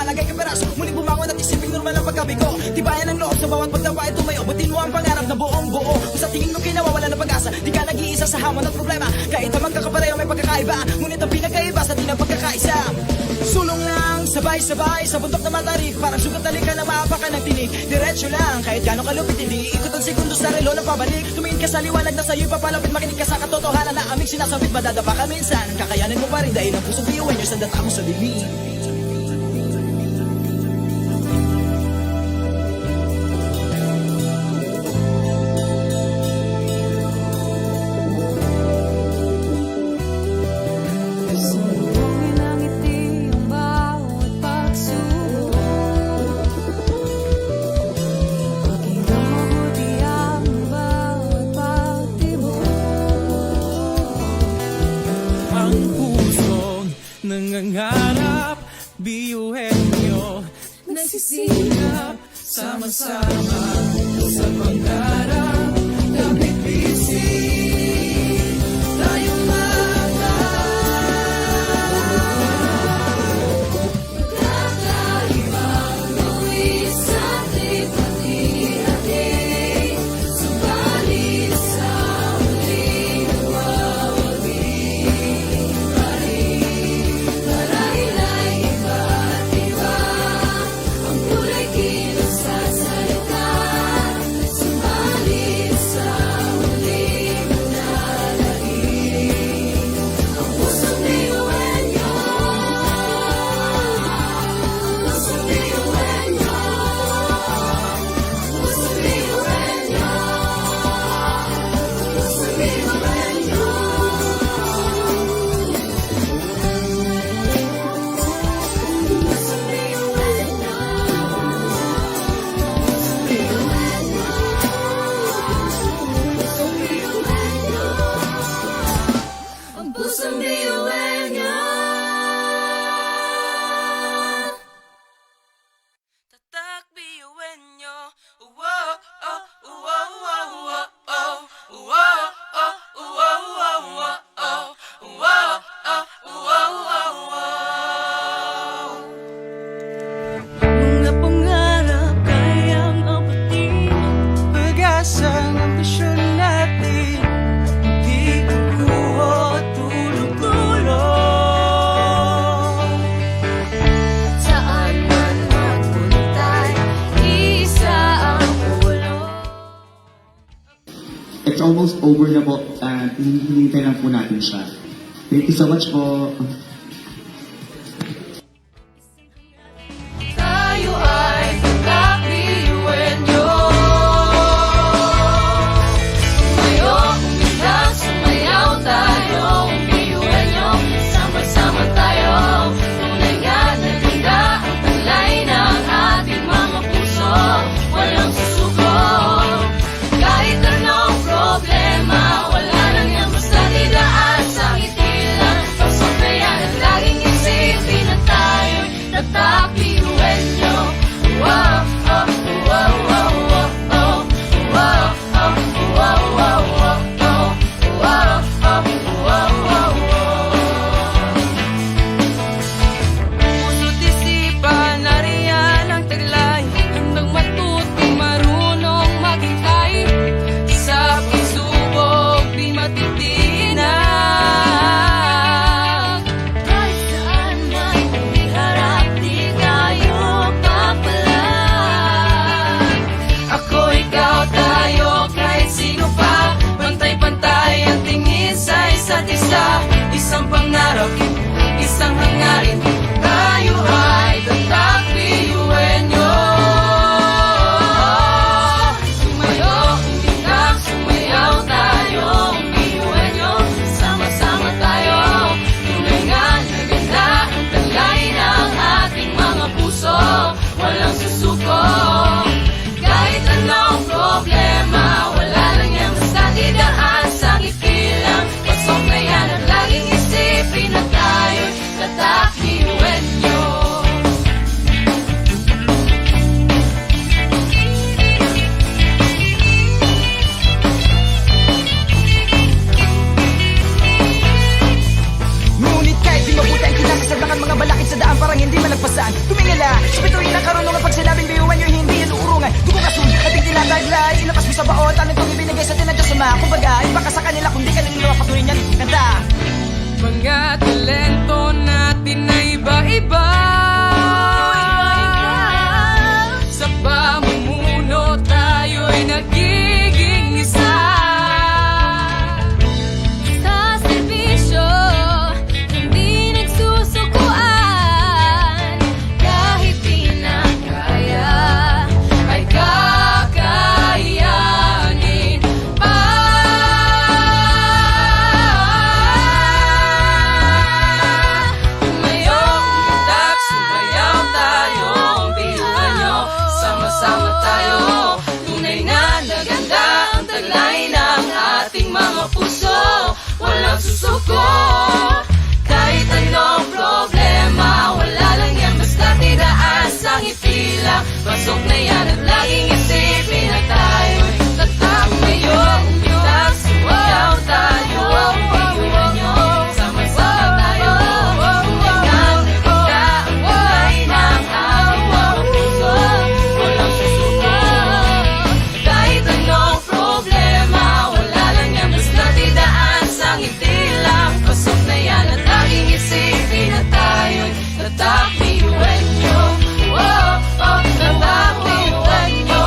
malagay ka peraso. Muling bumangon at isipin normal ang pagkabigo. Tibayan ang loob sa bawat pagdapa ay tumayo. Butin mo ang pangarap na buong buo. Kung sa tingin mo kinawawala ng pag-asa, di ka nag-iisa sa hamon at problema. Kahit ang magkakapareho may pagkakaiba, ngunit ang pinagkaiba sa di na pagkakaisa. Sulong lang, sabay-sabay sa bundok na matarik. Parang sugat na lika na maapakan ng tinig. Diretso lang, kahit gano'ng kalupit, hindi ikot ang segundo sa relo na pabalik. Tumingin ka sa liwanag na sa'yo'y papalapit. Makinig ka sa katotohanan na aming sinasabit. Madadapa ka minsan, kakayanin mo pa rin dahil ang pusong biyuhan nyo sa data mo sa dilim. Nangangarap, biyuhin nyo, nagsisikap, sama-sama sa pangarap, kapit bisig, tayong mga kakaibang gawin sa ating pati-hati, subalit sa huling nagwawagi. It's almost over na po. Hinihintay lang po natin siya. Thank you so much po. Tayo ay kakabiyuhin nyo. Tumayo, umilang, sumayaw tayo. Biyuhin nyo, sama-sama tayo. Tunay nga na ganda ang talay ng ating mga puso. Walang susuko. Kahit anong problema, wala nang yan basta didaan sa ngiti lang. Pagsabayan at laging isipin na tayo'y nagkakabiyuhin nyo. Wow, oh, wow, wow, wow, oh. Wow, oh, wow, wow, wow, oh. Wow, oh, wow, wow, wow. Puso't isipan, nariyan ang taglay. Handang matuto, marunong maghintay. Sa pagsubok, di matitinag. Kahit saan man iharap, di tayo papalag. Ako, ikaw, tayo, kahit sino pa. Pantay-pantay ang tingin sa isa't isa. Isang pangarap, isang hangarin. Tayo ay tatakbiyuhin nyo. Tumayo, umilang, sumayaw tayo. Biyuhin nyo, sama-sama tayo. Tunay nga na ganda ang talay ng ating mga puso. Walang susuko. Kahit anong problema, wala lang yan basta didaan sa ngiti lang. Pasongkayan at laging isipin na tayo'y tatakbiyuhin nyo. Ngunit kahit di mabuti ang kinakasalangan, mga balakid sa daan parang hindi malagpasan. Tumingala, Sa bituin ng karunungan pag sinabing biyuan nyo hindi yan uurungan. Dugo kasun at hindi tinataglay, inapas mo sa baon. Tanong itong ibinigay sa tinadya sa mga. Kumbaga, iba ka sa kanila kung di ka niluluwa patuloy niyan. Ganda. Mga talento natin na iba-iba. Sa pamumuno tayo'y nagiging isa. Sa serbisyo, hindi nagsusukuan. Kahit di na kaya, ay kakayanin pa. Tumayo, umundak, sumayaw tayo. Biyuhan nyo, sama-sama tayo. Tunay na naganda ang taglay ng ating mga puso. Walang susuko, kahit anong problema. Wala lang yan, basta tiraas ang ngiti lang. Pasok na yan at laging isipin na tayo'y tatak. Tumayo, umundak, sumayaw tayo. Biyuhan nyo, sama-sama tayo. Tunay na naganda ang taglay ng ating mga puso. Walang susuko, kahit anong problema. Wala lang yan, basta tidaan sa ngiti lang. Pasok na yan at laging isipin na tayo'y tatak. Biyuhan nyo, oh, oh, tatak. Biyuhan nyo.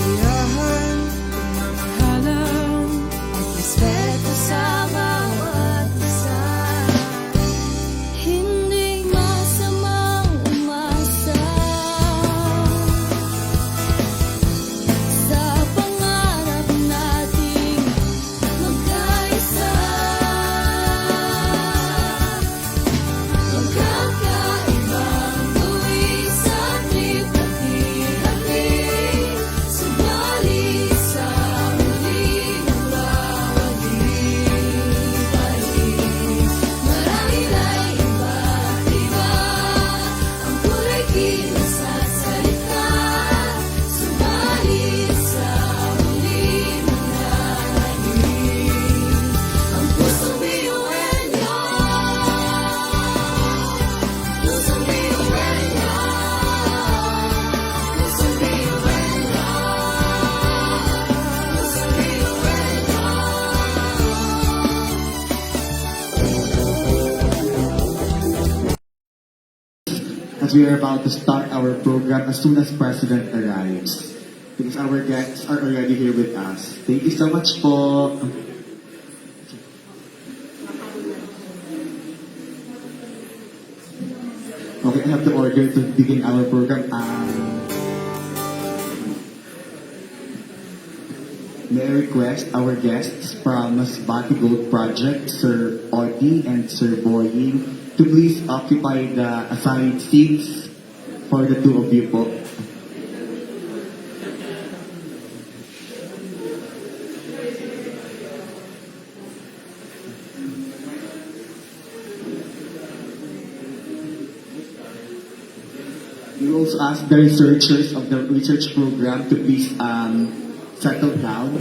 kaligayahan, pagmamahalan, at respeto sa bawat isa. Hindi masamang umasa sa pangarap nating magkaisa. Magkakaibang tuwing sa hati-hati, subalit sa huli nagbabalik-balik. Marahil ay iba-iba ang kulay kilos at salita, subalit sa huli mananalig ang pusong biyuelyo. Pusong biyuelyo, pusong biyuelyo, pusong biyuelyo. As we are about to start our program as soon as President arrives. Because our guests are already here with us. Thank you so much po. Okay, I have the order to begin our program. May I request our guests from Masbate Gold Project, Sir Audie and Sir Boying, to please occupy the assigned seats for the two of you po. We also ask the researchers of the research program to please settle down.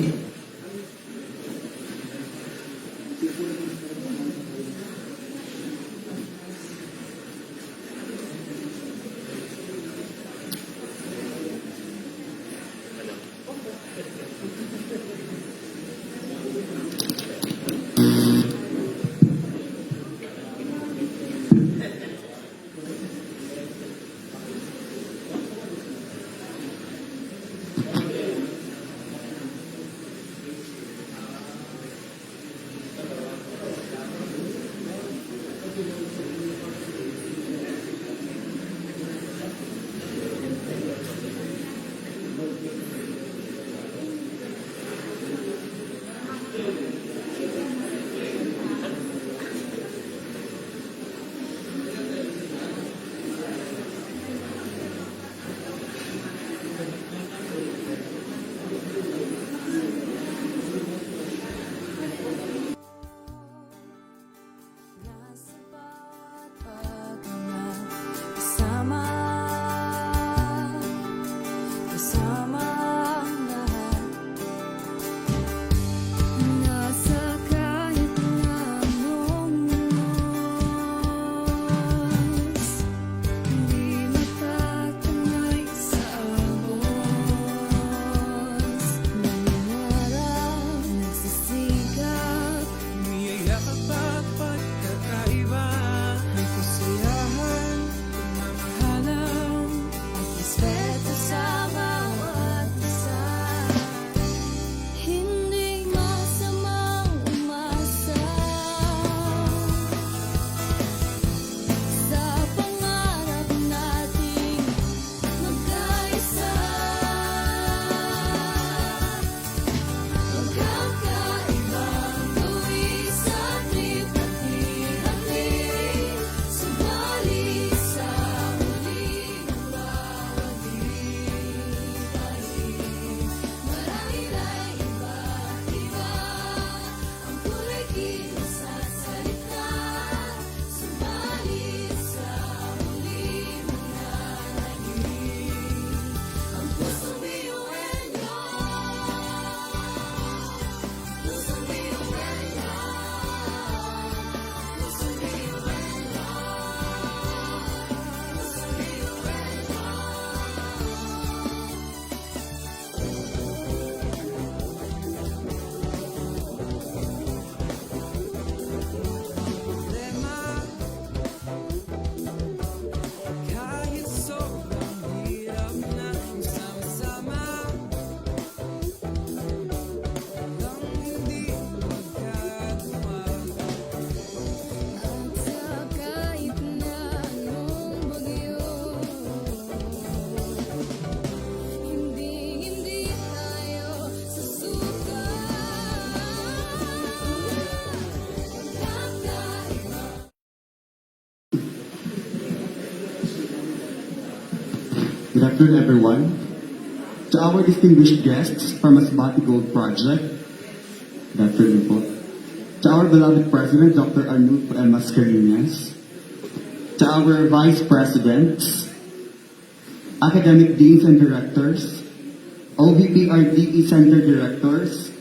Good afternoon, everyone. To our distinguished guests from Masbate Gold Project, good afternoon po. To our beloved President, Dr. Arnulfo M. Mascareñas. To our Vice Presidents, Academic Deans and Directors, OVP RDE Center Directors,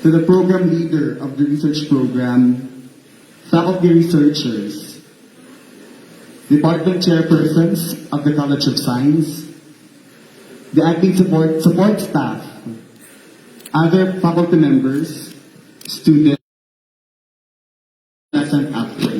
to the Program Leader of the Research Program, Faculty Researchers, Department Chairpersons of the College of Science, the acting support staff, other faculty members, students, present after.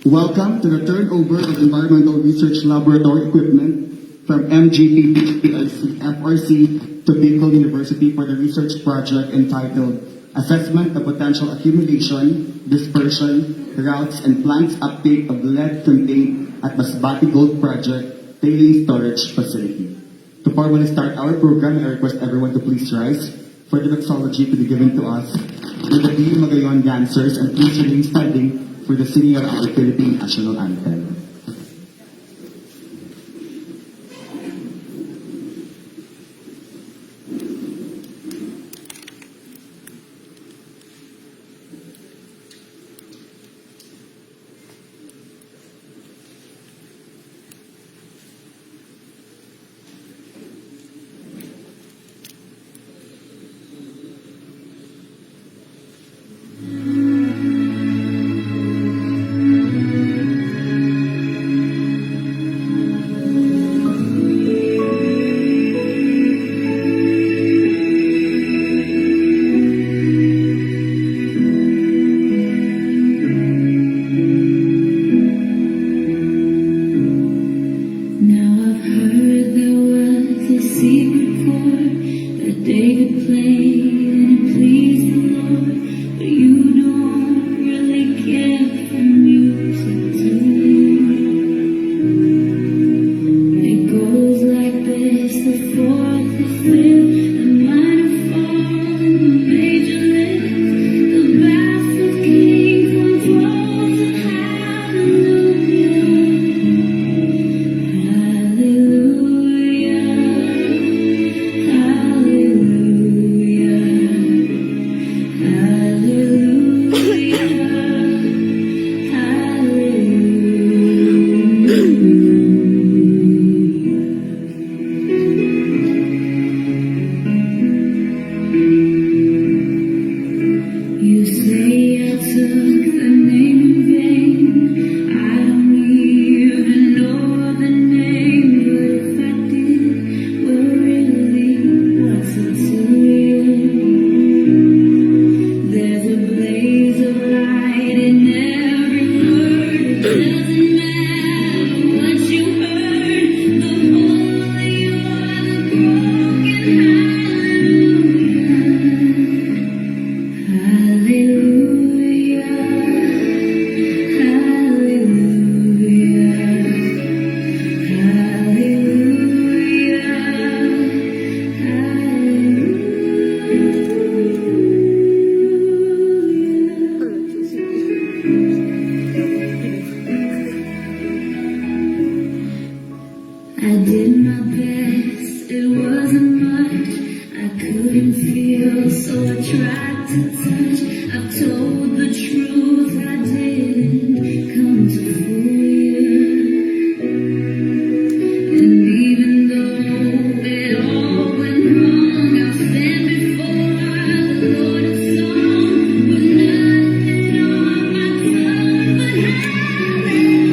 Welcome to the turnover of Environmental Research Laboratory equipment from MGP PLC FRC to Bicol University for the research project entitled Assessment of Potential Accumulation, Dispersion, Routes, and Plants Uptake of Lead Contained at Masbate Gold Project Tailings Storage Facility. To formally start our program, I request everyone to please rise for the doxology to be given to us with the P. Magayon dancers, and please remain standing for the singing of our Philippine National Anthem. I did my best, it wasn't much. I couldn't feel, so I tried to touch. I've told the truth, I didn't come to fool you. And even though it all went wrong, I'll stand before the Lord of song with nothing on my tongue but hallelujah.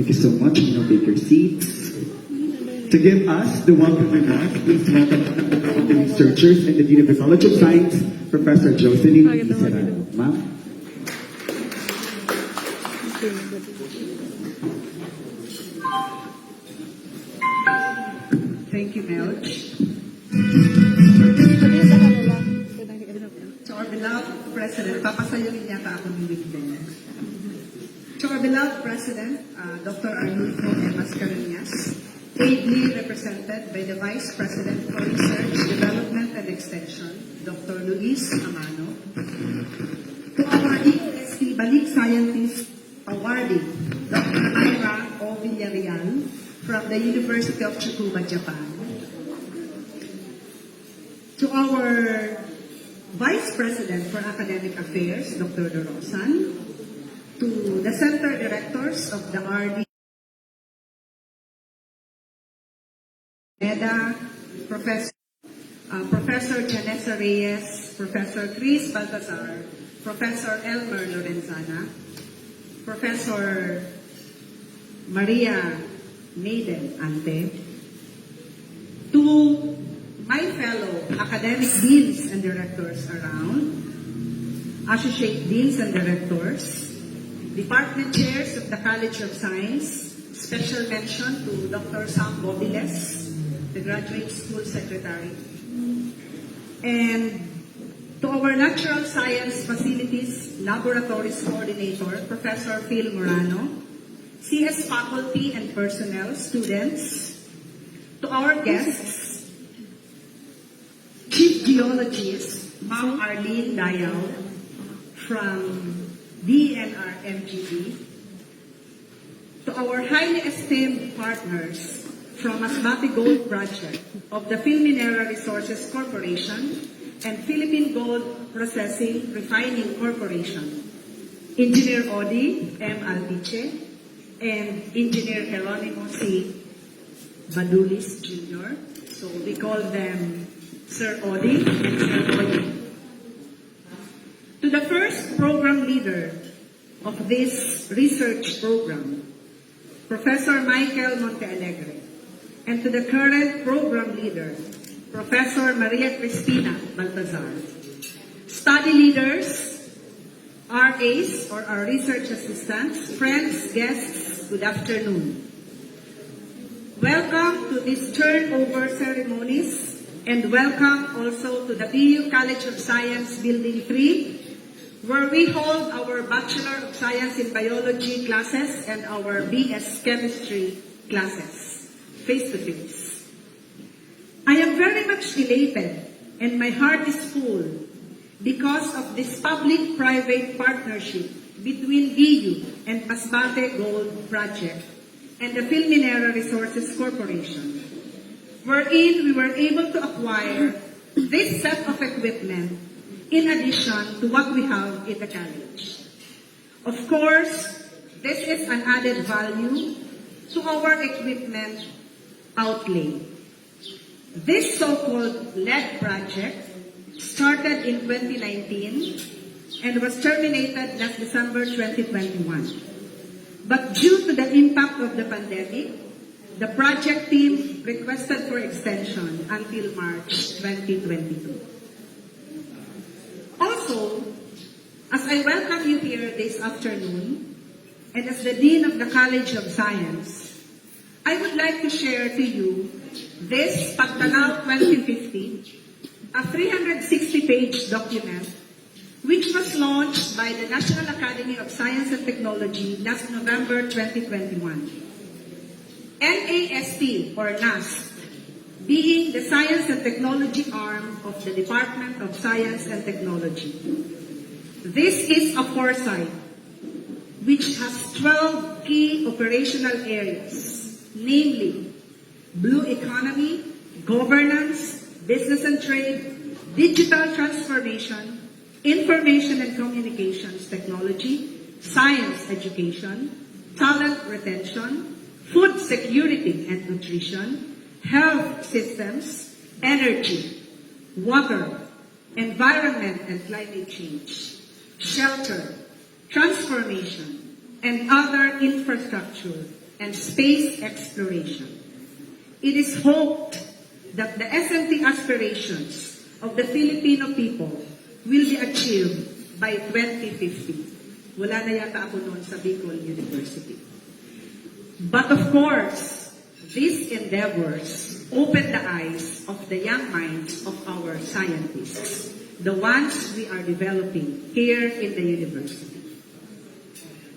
Thank you so much. You know, take your seats. To give us the welcome remarks, please welcome the researchers and the Dean of the College of Science, Professor Jocelyn E. Serrano. Ma'am? Thank you, Melch. To our beloved President, papasayarin yata ako ni Wigden. To our beloved President, Dr. Arnulfo M. Mascareñas, ably represented by the Vice President for Research, Development and Extension, Dr. Luis Amano. To our EST Balik Scientist Awardee, Dr. Ira O. Villarreal, from the University of Tsukuba, Japan. To our Vice President for Academic Affairs, Dr. Dorosan. To the Center Directors of the RD, EDA, Professor Janessa Reyes, Professor Chris Baltazar, Professor Elmer Lorenzana, Professor Maria Maiden Ante, to my fellow academic deans and directors around, associate deans and directors, department chairs of the College of Science, special mention to Dr. Sam Bobiles, the Graduate School Secretary, and to our Natural Science Facilities Laboratories Coordinator, Professor Phil Morano, CS faculty and personnel, students, to our guests, Chief Geologist, Ma'am Arlene Dayao from DNR MGB, to our highly esteemed partners from Masbate Gold Project of the Philminera Resources Corporation and Philippine Gold Processing Refining Corporation, Engineer Odi M. Alpiche, and Engineer Geronimo C. Badulis Jr. So we call them Sir Odi and Sir Odi. To the first program leader of this research program, Professor Michael Montealegre, and to the current program leader, Professor Maria Cristina Baltazar. Study leaders, RAs or our research assistants, friends, guests, good afternoon. Welcome to this turnover ceremonies and welcome also to the BU College of Science Building 3, where we hold our Bachelor of Science in Biology classes and our BS Chemistry classes, face-to-face. I am very much elated and my heart is full because of this public-private partnership between BU and Masbate Gold Project and the Philminera Resources Corporation, wherein we were able to acquire this set of equipment in addition to what we have in the college. Of course, this is an added value to our equipment outlay. This so-called LED project started in 2019 and was terminated last December 2021. But due to the impact of the pandemic, the project team requested for extension until March 2022. Also, as I welcome you here this afternoon, and as the Dean of the College of Science, I would like to share to you this Pagtanaw 2050, a 360-page document which was launched by the National Academy of Science and Technology last November 2021. NAST, or NAST, being the Science and Technology arm of the Department of Science and Technology. This is a foresight which has 12 key operational areas, namely blue economy, governance, business and trade, digital transformation, information and communications technology, science education, talent retention, food security and nutrition, health systems, energy, water, environment and climate change, shelter, transformation, and other infrastructure and space exploration. It is hoped that the SMT aspirations of the Filipino people will be achieved by 2050. Wala na yata ako noon sa Bicol University. But of course, these endeavors open the eyes of the young minds of our scientists, the ones we are developing here in the university.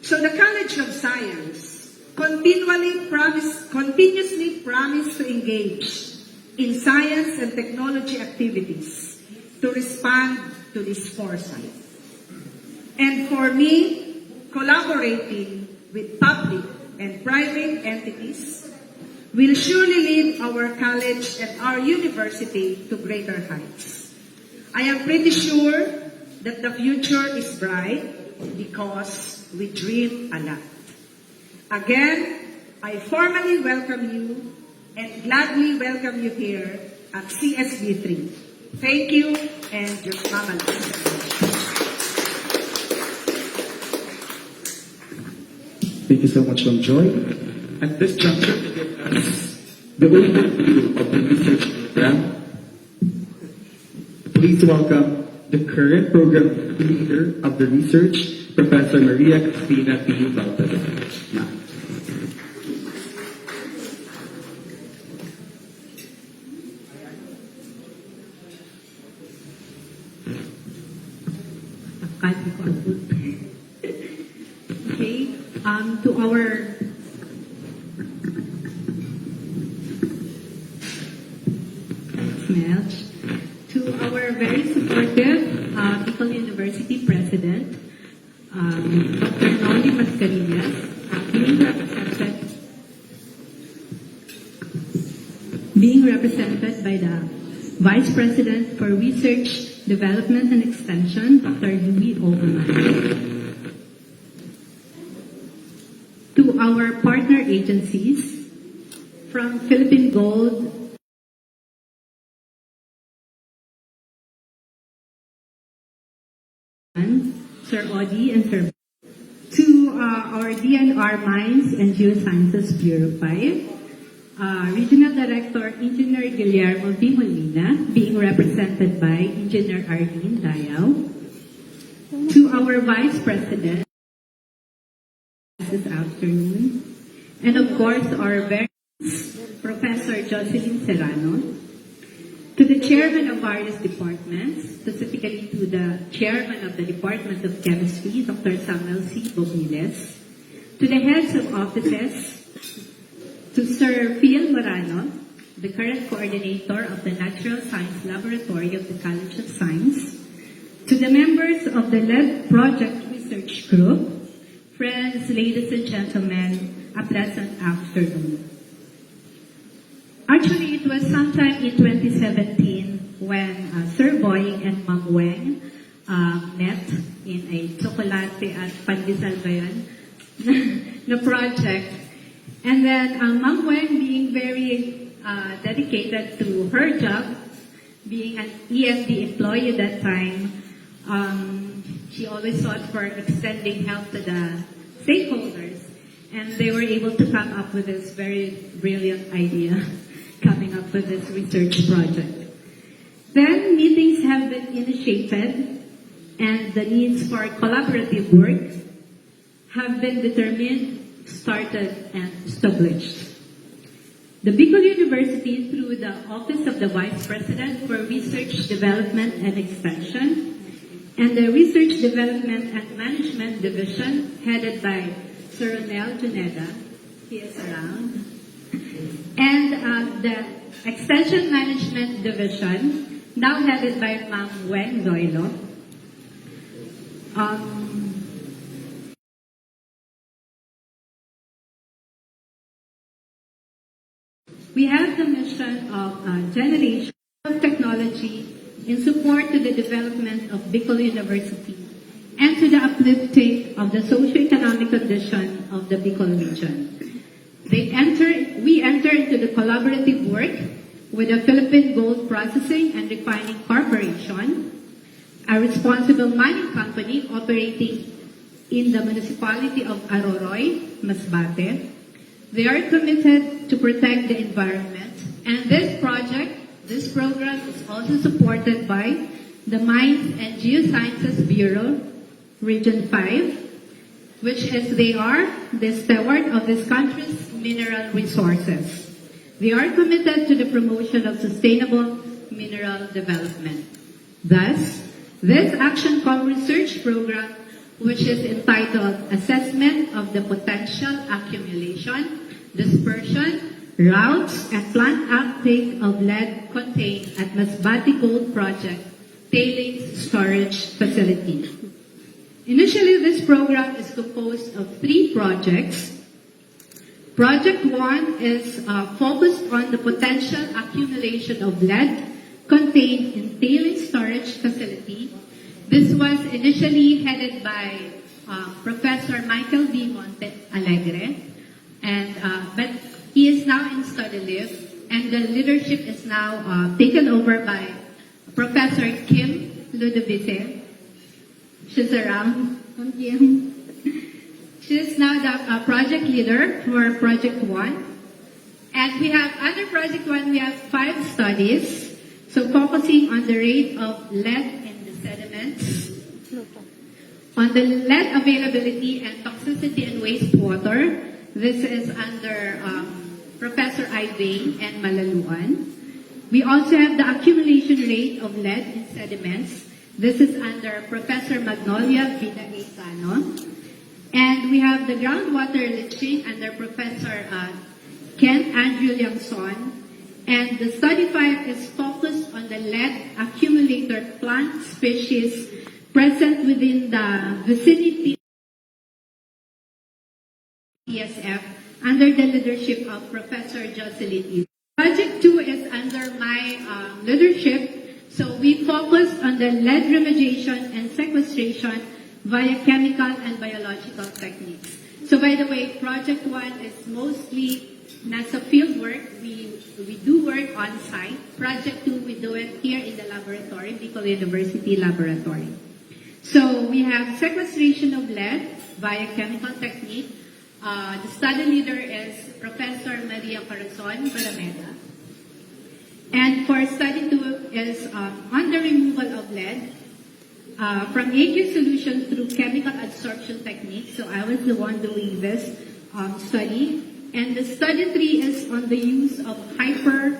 So the College of Science continuously promise to engage in science and technology activities to respond to this foresight. And for me, collaborating with public and private entities will surely lead our college and our university to greater heights. I am pretty sure that the future is bright because we dream a lot. Again, I formally welcome you and gladly welcome you here at CSB3. Thank you and your mama. Thank you so much, Ma'am Joy. At this juncture, to give us the overview of the research program, please welcome the current program leader of the research, Professor Maria Cristina P. Baltazar. Ma'am. Okay, to our very supportive Bicol University President, Dr. Noli Mascarillas, being represented by the Vice President for Research, Development and Extension, Dr. Louis Overman. To our partner agencies, from Philippine Gold, Sir Audi and Sir, to our DNR Mines and Geosciences Bureau 5, Regional Director Engineer Guillermo V. Molina, being represented by Engineer Arlene Dayao, to our Vice President this afternoon, and of course our very Professor Jocelyn Serrano, to the chairman of various departments, specifically to the chairman of the Department of Chemistry, Dr. Samuel C. Bogiles, to the heads of offices, to Sir Phil Morano, the current coordinator of the Natural Science Laboratory of the College of Science, to the members of the LED Project Research Group, friends, ladies and gentlemen, a pleasant afternoon. Actually, it was sometime in 2017 when Sir Boying and Ma'am Weng met in a Chocolate at Pandesal ba yun? na project. And then Ma'am Weng, being very dedicated to her job, being an EFD employee at that time, she always sought for extending help to the stakeholders, and they were able to come up with this very brilliant idea, coming up with this research project. Then meetings have been initiated, and the needs for collaborative work have been determined, started, and established. The Bicol University, through the Office of the Vice President for Research, Development, and Extension, and the Research, Development, and Management Division, headed by Sir Ronel Juneda, he is around, and the Extension Management Division, now headed by Ma'am Weng Zoilo. We have the mission of generation of technology in support to the development of Bicol University and to the uplifting of the socio-economic condition of the Bicol region. We enter into the collaborative work with the Philippine Gold Processing and Refining Corporation, a responsible mining company operating in the municipality of Aroroy, Masbate, They are committed to protect the environment. And this program is also supported by the Mines and Geosciences Bureau, Region 5, which is they are the steward of this country's mineral resources. They are committed to the promotion of sustainable mineral development. Thus, this Action Com research program, which is entitled Assessment of the Potential Accumulation, Dispersion, Routes, and Plant Uptake of Lead Contained at Masbate Gold Project Tailings Storage Facility. Initially, this program is composed of 3 projects. Project 1 is focused on the potential accumulation of lead contained in tailings storage facility. This was initially headed by Professor Michael D. Monte Alegre, and but he is now in study leave, and the leadership is now taken over by Professor Kim Ludovice. She's around. Kim. She is now the project leader for Project 1. And we have, under Project 1, we have 5 studies. So focusing on the rate of lead in the sediments, on the lead availability and toxicity in wastewater. This is under Professor Ivey and Malaluan. We also have the accumulation rate of lead in sediments. This is under Professor Magnolia Vida-Gaetano. And we have the groundwater leaching under Professor Ken Andrew Liangson. And the study 5 is focused on the lead accumulator plant species present within the vicinity ESF under the leadership of Professor Jocelyn E. Project 2 is under my leadership. So we focus on the lead remediation and sequestration via chemical and biological techniques. So by the way, Project 1 is mostly NASA field work. We do work on site. Project 2, we do it here in the laboratory, Bicol University Laboratory. So we have sequestration of lead via chemical technique. The study leader is Professor Maria Corazon Barameda. And for study 2 is on the removal of lead from aqueous solution through chemical adsorption technique. So I was the one doing this study. And the study 3 is on the use of hyper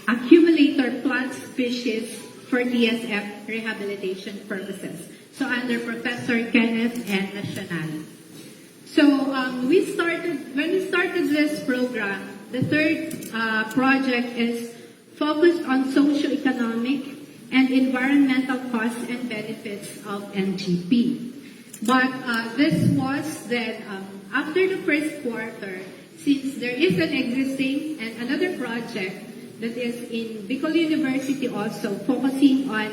accumulator plant species for DSF rehabilitation purposes. So under Professor Kenneth N. Nacional. So when we started this program, the third project is focused on socio-economic and environmental costs and benefits of MGP. But this was then, after the first quarter, since there is an existing and another project that is in Bicol University also focusing on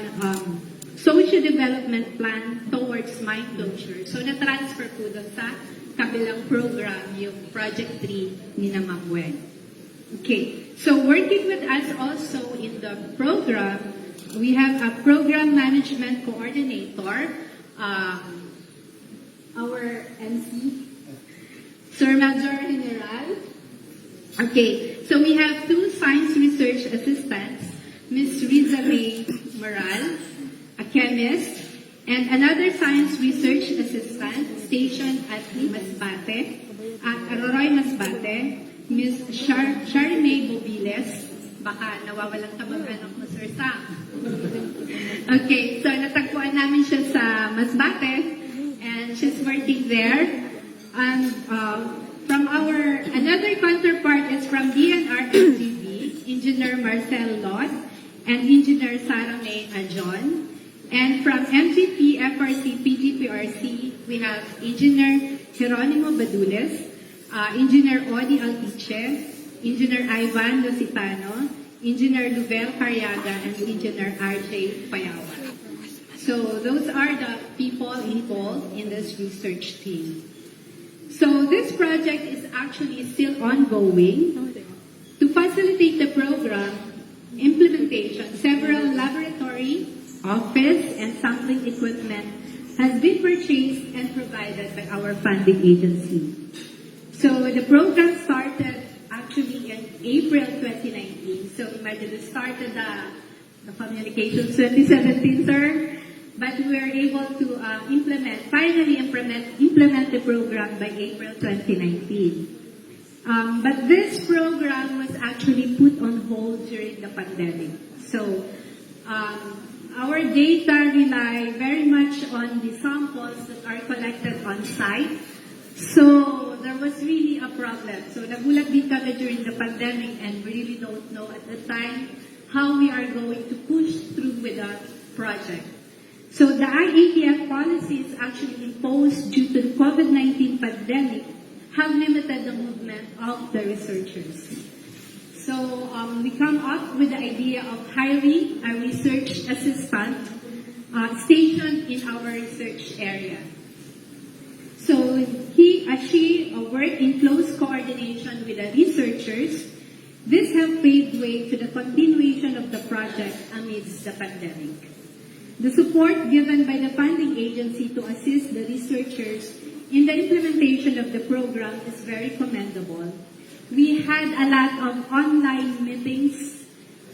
socio-development plan towards mine closure. So na-transfer po doon sa kabilang program yung Project 3 ni Namagwen. Okay, so working with us also in the program, we have a program management coordinator, our MC, Sir Major General. Okay, so we have 2 science research assistants, Ms. Riza May Moral, a chemist, and another science research assistant stationed at Masbate, at Aroroy Masbate, Ms. Charmaine Bobiles. Baka nawawalan ka mag-anak mo, Sir Sam. Okay, so natagpuan namin siya sa Masbate, and she's working there. And from our another counterpart is from DNR MTV, Engineer Marcel Lot and Engineer Sarah May Ajon. And from MGP, FRC, PGPRC, we have Engineer Geronimo Badules, Engineer Odi Altiche, Engineer Ivan Lucitano, Engineer Lubel Carriaga, and Engineer RJ Payawa. So those are the people involved in this research team. So this project is actually still ongoing. To facilitate the program implementation, several laboratory, office, and sampling equipment has been purchased and provided by our funding agency. So the program starts April 2019. So imagine we started the communications 2017, sir. But we were able to finally implement the program by April 2019. But this program was actually put on hold during the pandemic. So our data rely very much on the samples that are collected on site. So there was really a problem. So nagulat din kami during the pandemic and we really don't know at the time how we are going to push through with the project. So the IATF policies actually imposed due to the COVID-19 pandemic have limited the movement of the researchers. So we come up with the idea of hiring a research assistant stationed in our research area. So she worked in close coordination with the researchers. This have paved way to the continuation of the project amidst the pandemic. The support given by the funding agency to assist the researchers in the implementation of the program is very commendable. We had a lot of online meetings.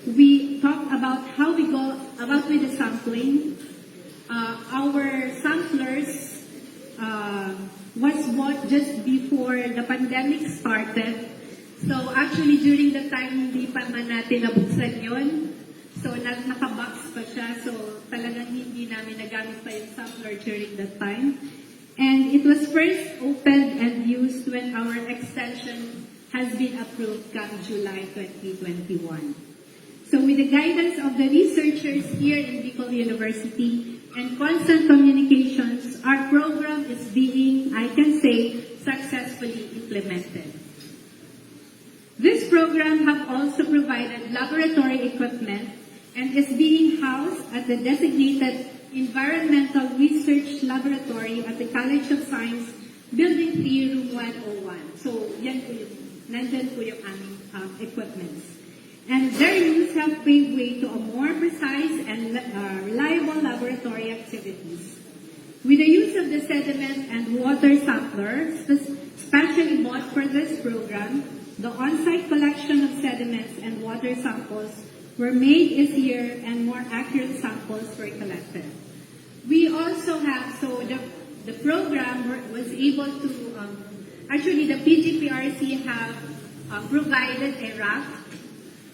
We talked about how we go about with the sampling. Our samplers was bought just before the pandemic started. So actually during the time hindi pa man natin nabuksan yun. So nakabox pa siya. So talagang hindi namin nagamit pa yung sampler during that time. And it was first opened and used when our extension has been approved come July 2021. So with the guidance of the researchers here in Bicol University and constant communications, our program is being, I can say, successfully implemented. This program have also provided laboratory equipment and is being housed at the designated Environmental Research Laboratory at the College of Science, Building 3, Room 101. So, yan po yun. Nandyan po yung aming equipments. And their use have paved way to a more precise and reliable laboratory activities. With the use of the sediment and water sampler, specially bought for this program, the on-site collection of sediments and water samples were made easier and more accurate samples were collected. We also have, so the program was able to, actually the PGPRC have provided a raft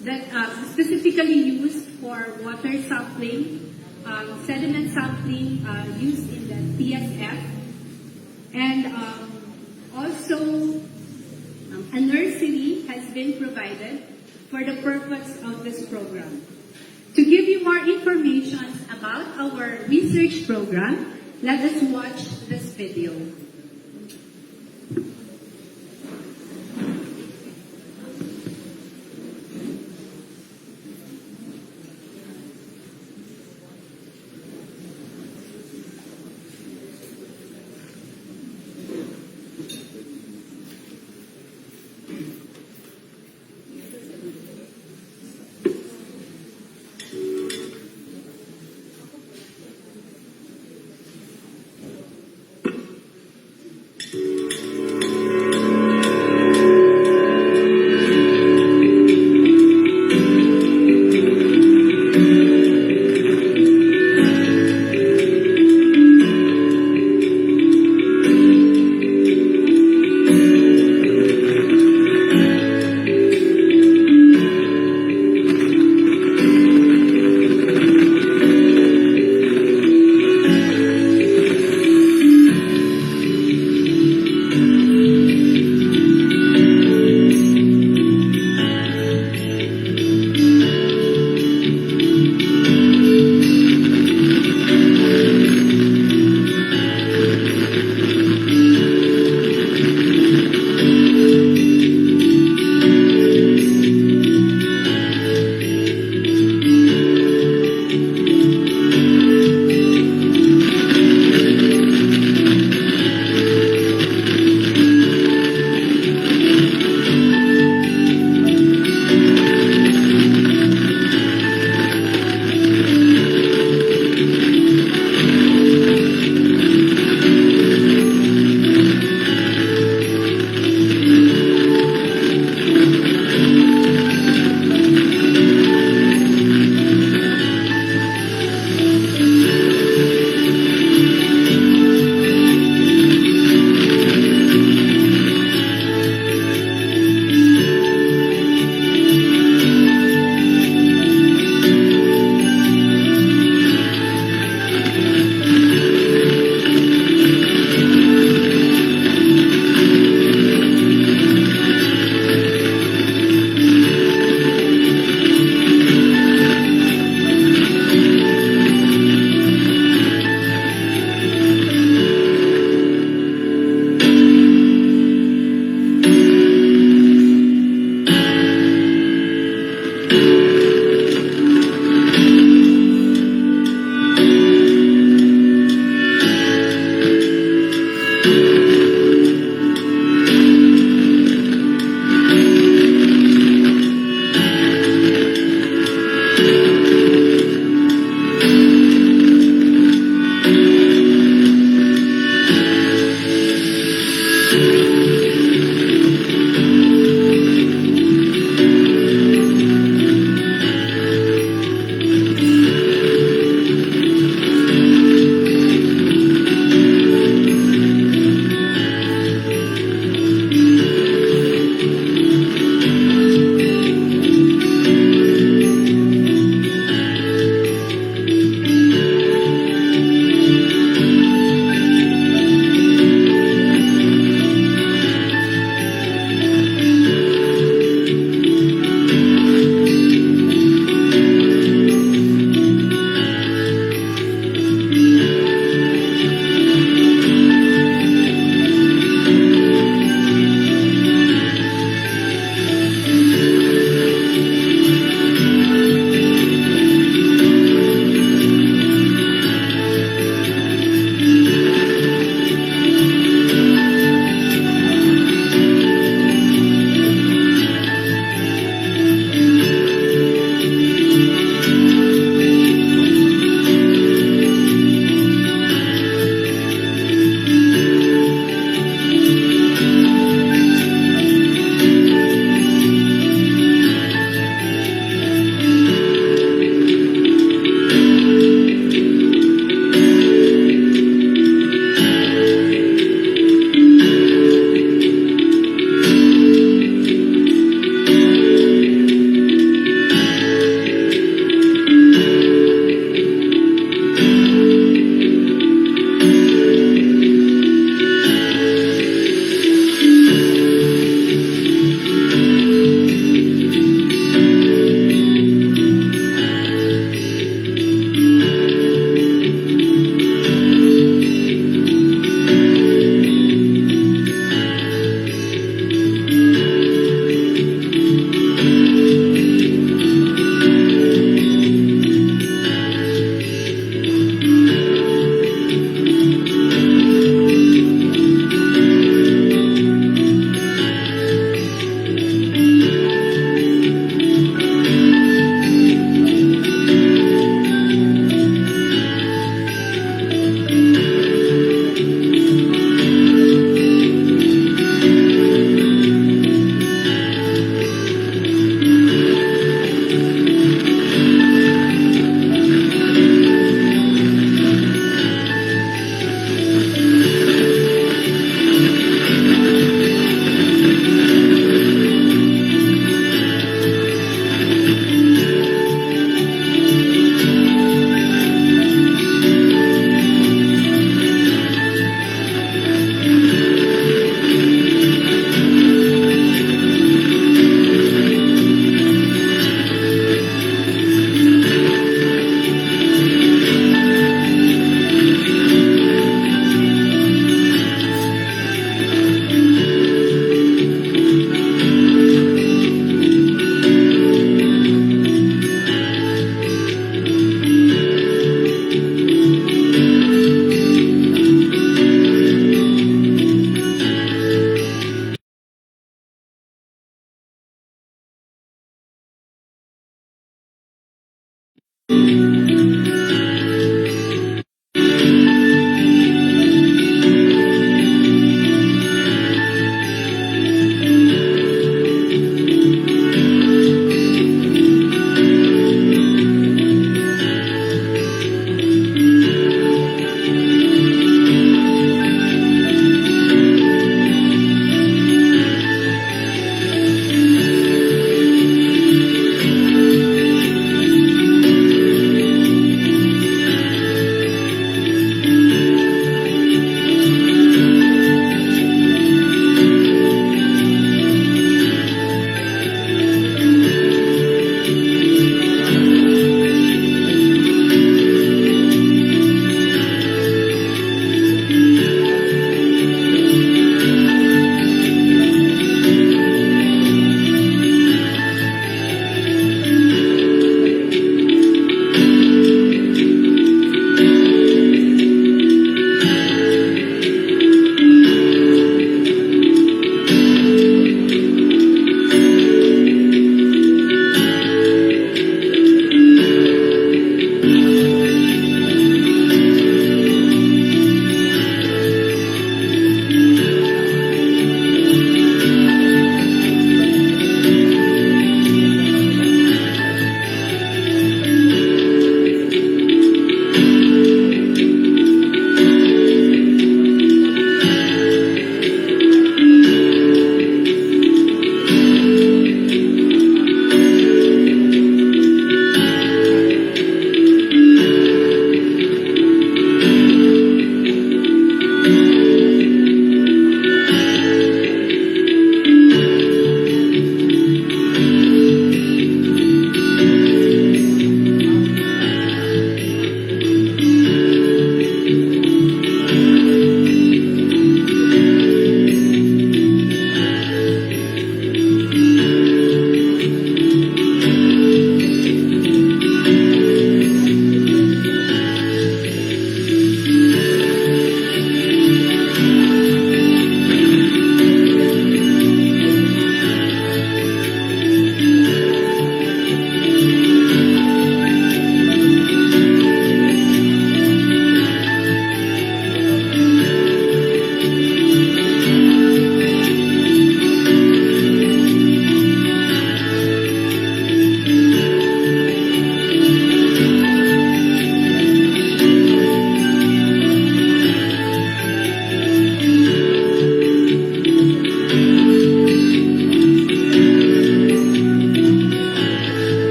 that specifically used for water sampling, sediment sampling used in the TSF, and also a nursery has been provided for the purpose of this program. To give you more information about our research program, let us watch this video.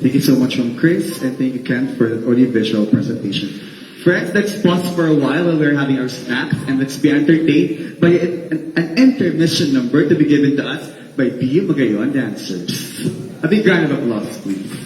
Thank you so much from Chris, and thank you, Ken, for the audiovisual presentation. Friends, let's pause for a while we're having our snacks, and let's be entertained by an intermission number to be given to us by BU Magayon dancers. A big round of applause, please.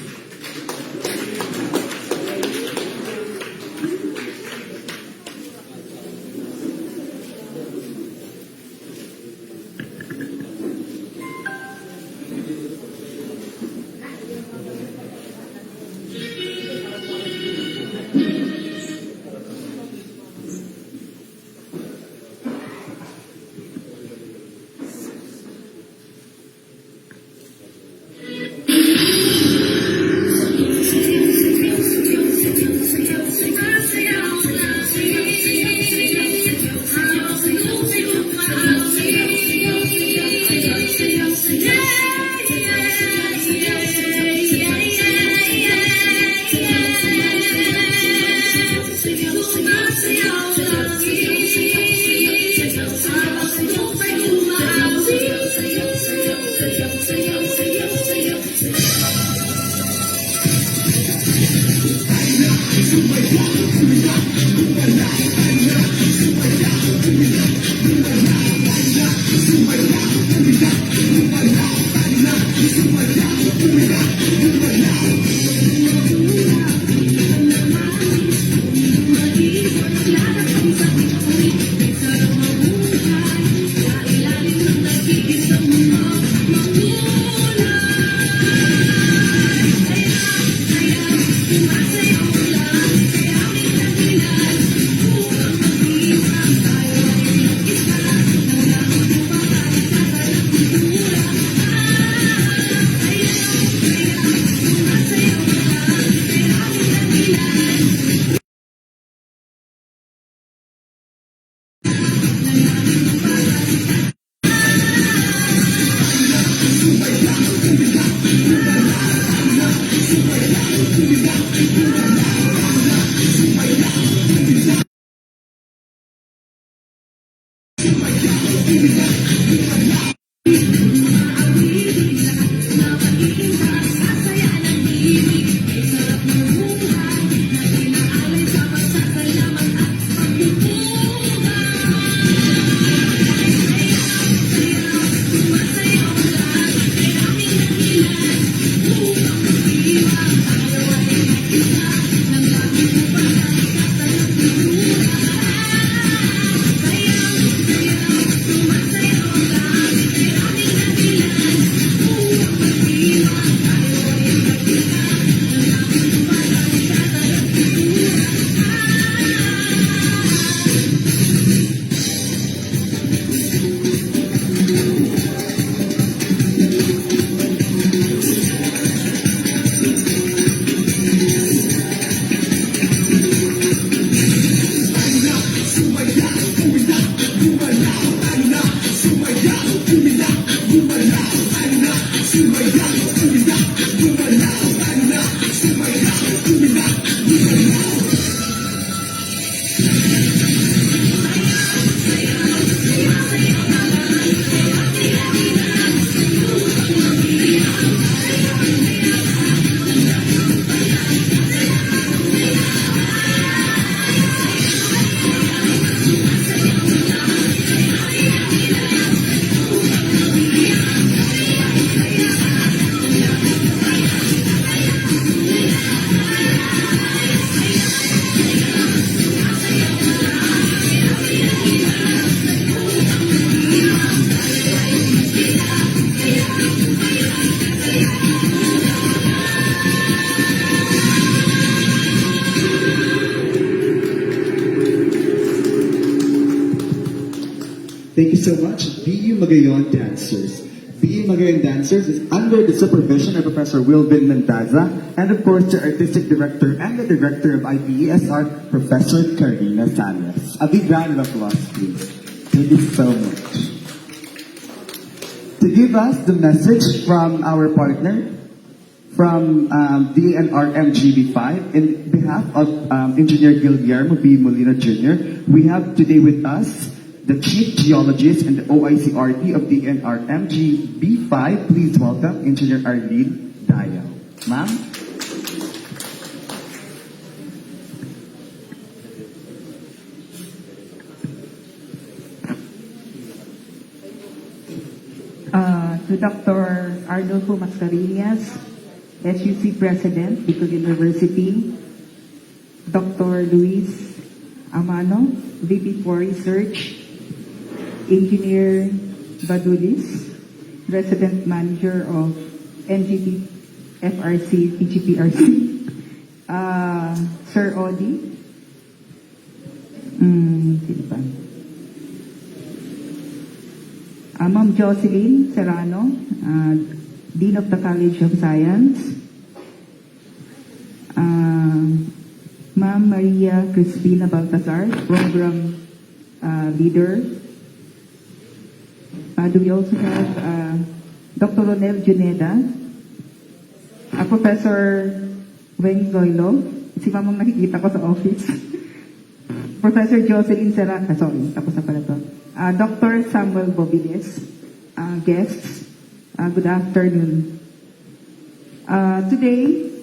Thank you so much, BU Magayon Dancers. BU Magayon Dancers is under the supervision of Professor Wilvin Mendaza and of course the Artistic Director and the Director of IPESR, Professor Karina Salas. A big round of applause, please. Thank you so much. To give us the message from our partner, from DNR MGB5, in behalf of Engineer Guillermo B. Molina Jr., we have today with us the Chief Geologist and the OICRT of DNR MGB5. Please welcome Engineer Arlene Dayaw. Ma'am? To Dr. Arnulfo Mascarillas, SUC President, Bicol University, Dr. Luis Amano, VP for Research, Engineer Badulis, Resident Manager of NGT FRC, PGPRC, Sir Odi, sino pa? Ma'am Jocelyn Serrano, Dean of the College of Science, Ma'am Maria Crispina Baltazar, Program Leader. Do we also have Dr. Ronel Juneda, Professor Weng Zoilo, si Mamang nakikita ko sa office, Professor Jocelyn Serrano, sorry, tapos na pala to. Dr. Samuel Bobiles, guests, good afternoon. Today,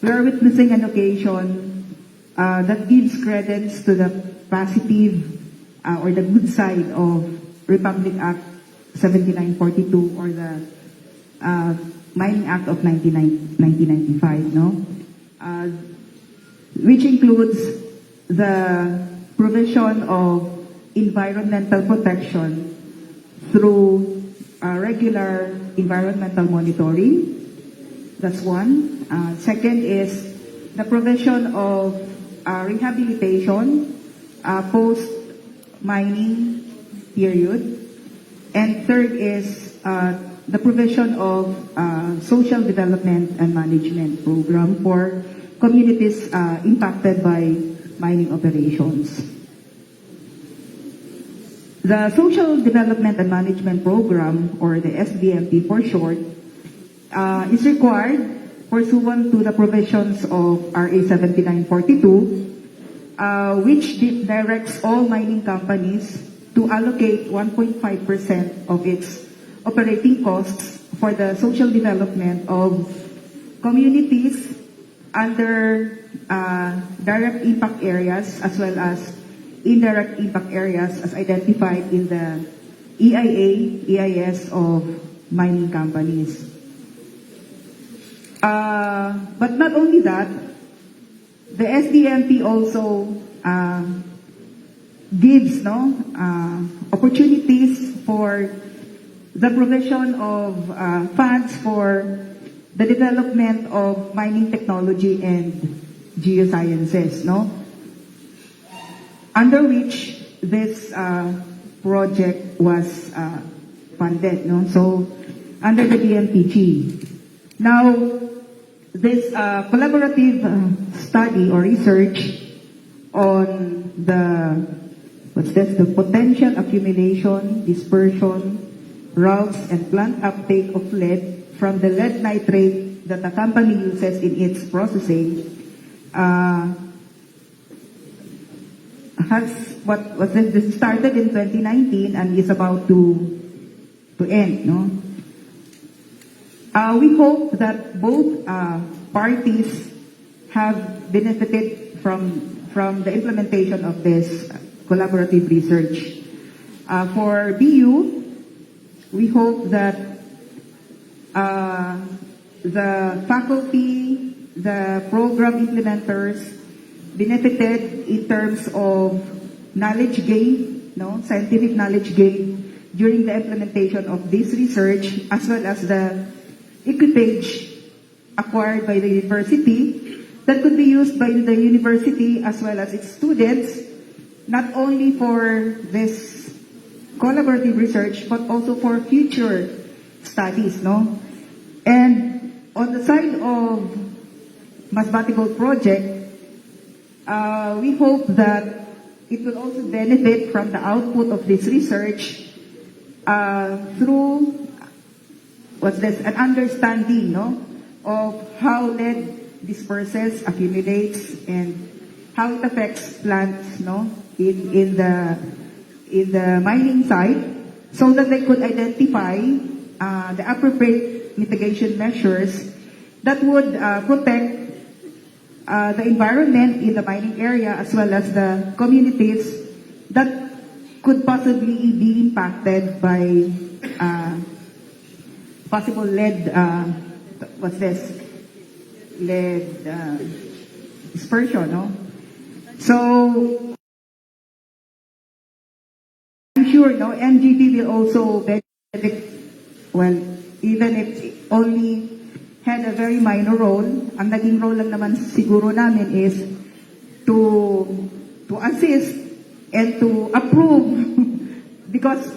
we are witnessing an occasion that gives credence to the positive or the good side of Republic Act 7942 or the Mining Act of 1995, no? Which includes the provision of environmental protection through regular environmental monitoring. That's one. Second is the provision of rehabilitation post-mining period. And third is the provision of social development and management program for communities impacted by mining operations. The Social Development and Management Program, or the SDMP for short, is required pursuant to the provisions of RA 7942, which directs all mining companies to allocate 1.5% of its operating costs for the social development of communities under direct impact areas as well as indirect impact areas as identified in the EIS of mining companies. But not only that, the SDMP also gives opportunities for the provision of funds for the development of mining technology and geosciences, under which this project was funded, so under the DMPG. Now, this collaborative study or research on the potential accumulation, dispersion, routes, and plant uptake of lead from the lead nitrate that the company uses in its processing this started in 2019 and is about to end. We hope that both parties have benefited from the implementation of this collaborative research. For BU, we hope that the faculty, the program implementers benefited in terms of knowledge gain, scientific knowledge gain during the implementation of this research, as well as the equipage acquired by the university that could be used by the university as well as its students, not only for this collaborative research, but also for future studies, And on the side of Masbate Gold Project, we hope that it will also benefit from the output of this research through an understanding of how lead disperses, accumulates, and how it affects plants in the mining site, so that they could identify the appropriate mitigation measures that would protect the environment in the mining area as well as the communities that could possibly be impacted by possible lead lead dispersion, So I'm sure MGP will also benefit, even if it only had a very minor role. Ang naging role lang naman siguro namin is to assist and to approve because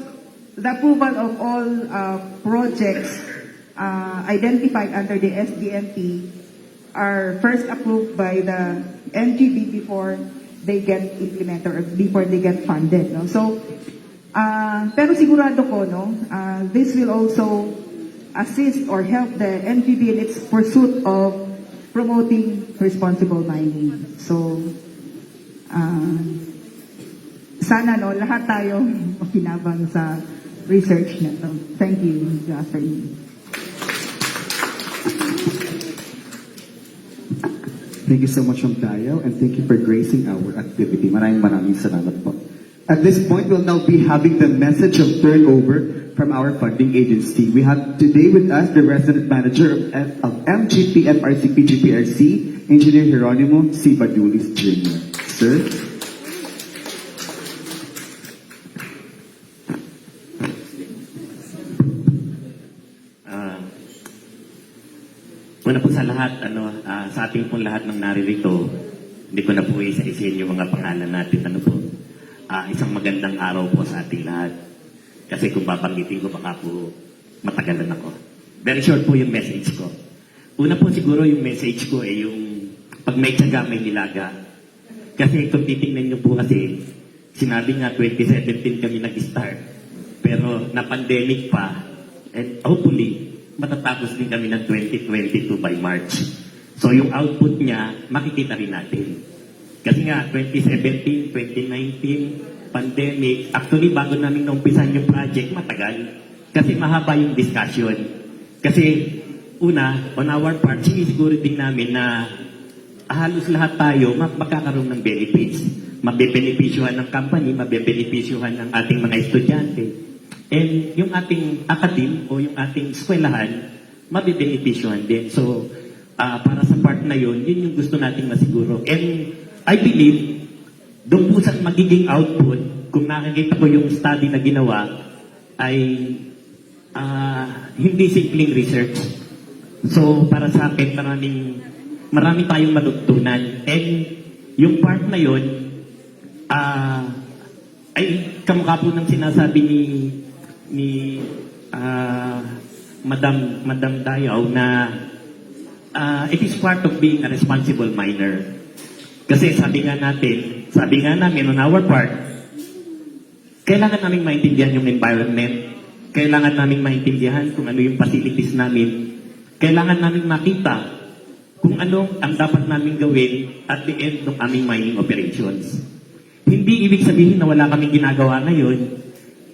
the approval of all projects identified under the SDMP are first approved by the MGB before they get implemented or before they get funded. So, pero sigurado ko, this will also assist or help the NGB in its pursuit of promoting responsible mining. So, sana lahat tayo makinabang sa research na to. Thank you. Good afternoon. Thank you so much, Ma'am Dayo, and thank you for gracing our activity. Maraming salamat po. At this point, we'll now be having the message of turnover from our funding agency. We have today with us the resident manager of MGP FRCP GPRC, Engineer Geronimo C. Badulis Jr. Sir? Una po sa lahat, sa ating pong lahat ng naririto, hindi ko na po isa-isin yung mga pangalan natin. Isang magandang araw po sa ating lahat. Kasi kung babanggitin ko, baka po matagalan ako. Very short po yung message ko. Una po siguro yung message ko yung pag may tiyaga, may nilaga. Kasi kung titingnan nyo po kasi, sinabi nga 2017 kami nag-start. Pero na-pandemic pa, and hopefully, matatapos din kami ng 2022 by March. So yung output niya, makikita rin natin. Kasi nga, 2017, 2019, pandemic, actually bago namin naumpisan yung project, matagal. Kasi mahaba yung discussion. Kasi una, on our part, sinisiguro din namin na halos lahat tayo magkakaroon ng benefits. Mabebenepisyuhan ng company, mabebenepisyuhan ng ating mga estudyante. And yung ating academe o yung ating eskwelahan, mabibenepisyohan din. So, para sa part na yun yung gusto nating masiguro. And I believe, doon po sa magiging output, kung nakikita ko yung study na ginawa, ay hindi simpleng research. So, para sa akin, marami tayong madugtunan. And yung part na yun, ay kamukha po ng sinasabi ni Madam Dayaw na it is part of being a responsible miner. Kasi sabi nga namin on our part, kailangan naming maintindihan yung environment, kailangan naming maintindihan kung ano yung facilities namin, kailangan naming makita kung ano ang dapat naming gawin at the end ng aming mining operations. Hindi ibig sabihin na wala kaming ginagawa ngayon,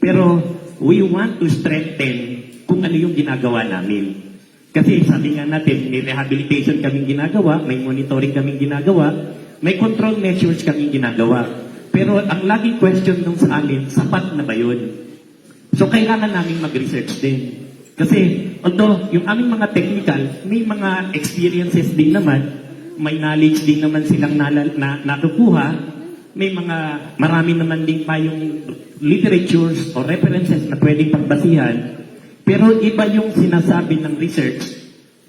pero we want to strengthen kung ano yung ginagawa namin. Kasi sabi nga natin, may rehabilitation kaming ginagawa, may monitoring kaming ginagawa, may control measures kaming ginagawa. Pero ang laging question nung sa amin, sapat na ba yun? So kailangan namin mag-research din. Kasi although yung aming mga technical, may mga experiences din naman, may knowledge din naman silang natukuha, may marami naman din pa yung literatures o references na pwedeng pagbasihan, pero iba yung sinasabi ng research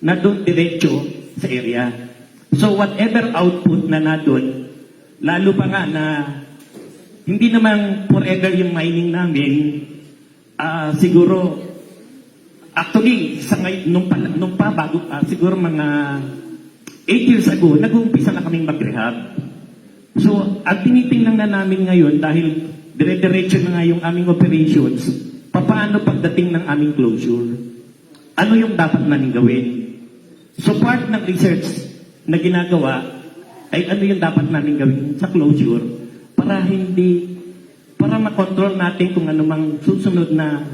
na doon diretso sa area. So whatever output na doon, lalo pa nga na hindi naman forever yung mining namin, siguro, actually, nung pa bago, siguro mga 8 years ago, nag-uumpisa na kaming mag-rehab. So, ang tinitingnan na namin ngayon, dahil dire-diretso na nga yung aming operations, paano pagdating ng aming closure? Ano yung dapat namin gawin? So, part ng research na ginagawa ay ano yung dapat namin gawin sa closure para makontrol natin kung ano mang susunod na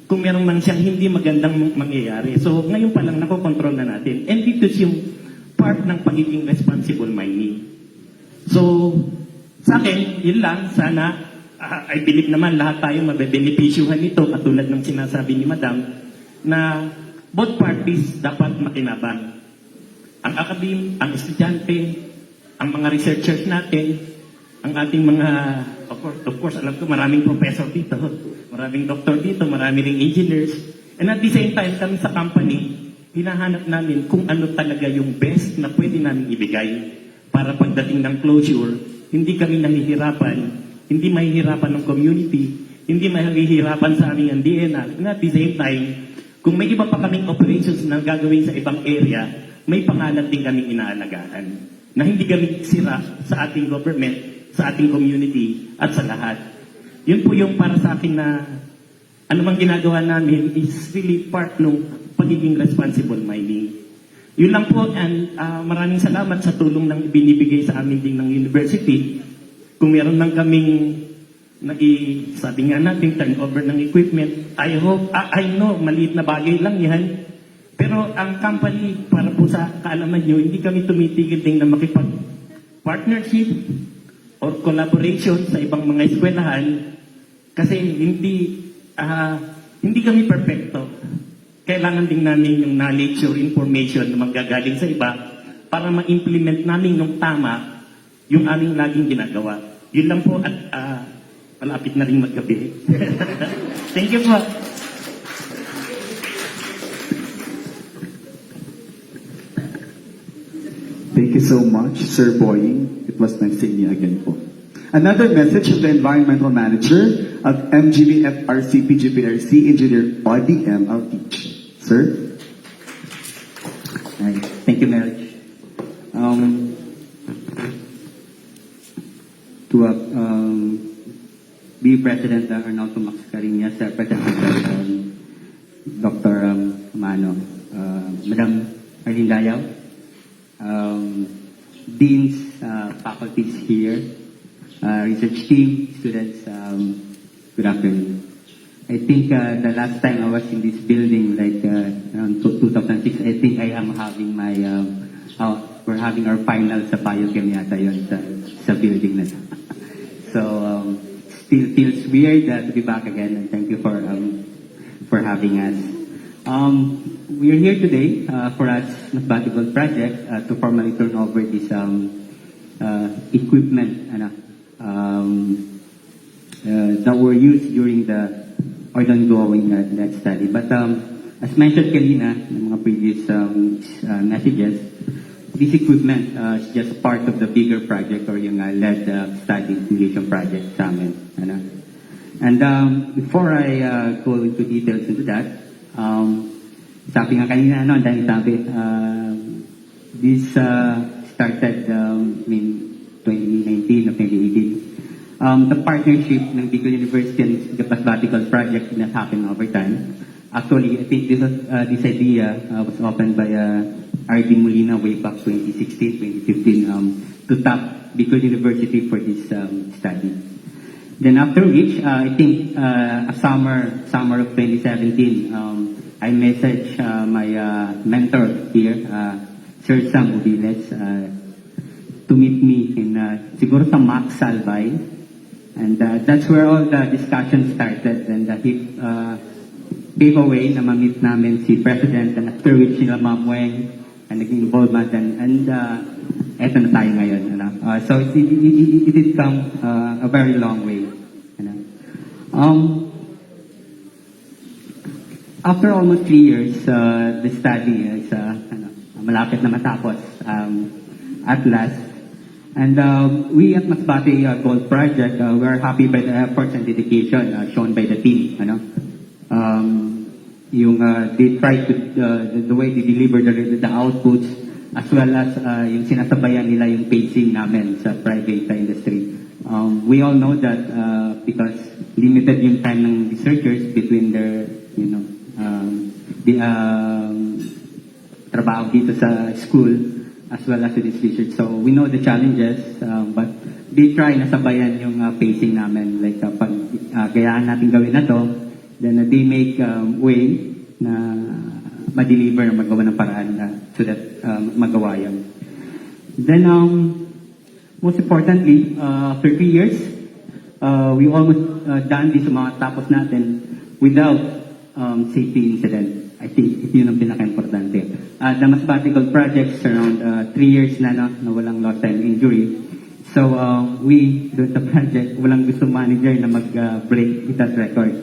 kung meron man siyang hindi magandang mangyayari. So, ngayon pa lang nakokontrol na natin. And dito yung part ng pagiging responsible mining. So, sa akin, yun lang. Sana, I believe naman lahat tayo mabebenepisyuhan nito katulad ng sinasabi ni Madam na both parties dapat makinabang. Ang academe, ang estudyante, ang mga researchers natin, ang ating mga, of course, alam ko maraming professor dito, maraming doctor dito, maraming ring engineers. And at the same time, kami sa company, hinahanap namin kung ano talaga yung best na pwede namin ibigay para pagdating ng closure, hindi kami nahihirapan, hindi mahihirapan ng community, hindi mahihirapan sa aming ang DNR. And at the same time, kung may iba pa kaming operations na gagawin sa ibang area, may pangalan din kaming inaalagaan na hindi kami sira sa ating government, sa ating community, at sa lahat. Yun po yung para sa akin na anumang ginagawa namin is really part ng pagiging responsible mining. Yun lang po, and maraming salamat sa tulong ng binibigay sa amin din ng university. Kung meron lang kaming sabi nga natin, turnover ng equipment, I know, maliit na bagay lang yan. Pero ang company, para po sa kaalaman nyo, hindi kami tumitigil din na makipag-partnership or collaboration sa ibang mga eskwelahan kasi hindi kami perfecto. Kailangan din namin yung knowledge or information na manggagaling sa iba para ma-implement namin ng tama yung aming laging ginagawa. Yun lang po at malapit na rin maggabi. Thank you po. Thank you so much, Sir Boying. It was nice seeing you again po. Another message of the Environmental Manager of MGB FRC PGPRC, Engineer Audie M. I'll teach. Sir? Hi. Thank you, Mel. Be President Arnaldo Max Cariñas, President Dr. Mano, Madam Arlene Dayaw, Deans, faculties here, research team, students, good afternoon. I think the last time I was in this building, like around 2006, I think I am having my, we're having our final sa biochem yata yun sa building na. So, still feels weird to be back again, and thank you for having us. We are here today for us Masbate Gold project to formally turn over this equipment that were used during the ongoing that study. But as mentioned kanina in mga previous messages, this equipment is just part of the bigger project or yung lead study simulation project sa amin. And before I go into details into that, sabi nga kanina, ang dami sabi, this started in 2019 or 2018. The partnership ng Bicol University and the Masbate Gold project that happened over time. Actually, I think this idea was opened by R.D. Molina way back 2016, 2015 to tap Bicol University for this study. Then after which, I think summer of 2017, I messaged my mentor here, Sir Sam Ubiles, to meet me in siguro sa Max Salbay. And that's where all the discussion started. And he gave away na ma-meet namin si President, and after which sila Ma'am Weng, and naging involvement, and eto na tayo ngayon. So it did come a very long way. After almost 3 years, the study is malapit na matapos at last. And we at Masbate Gold Project, we are happy by the efforts and dedication shown by the team. They tried to, the way they deliver the outputs, as well as yung sinasabayan nila yung pacing namin sa private industry. We all know that because limited yung time ng researchers between their, trabaho dito sa school, as well as this research. So we know the challenges, but they try na sabayan yung pacing namin. Like pag gayaan natin gawin na to, then they make way na ma-deliver na magawa ng paraan so that magawa yan. Then most importantly, after 3 years, we almost done this mga tapos natin without safety incident. I think yun ang pinaka-importante. The Masbate Gold projects around 3 years na walang lost time injury. So we do the project, walang gusto manager na mag-break that record.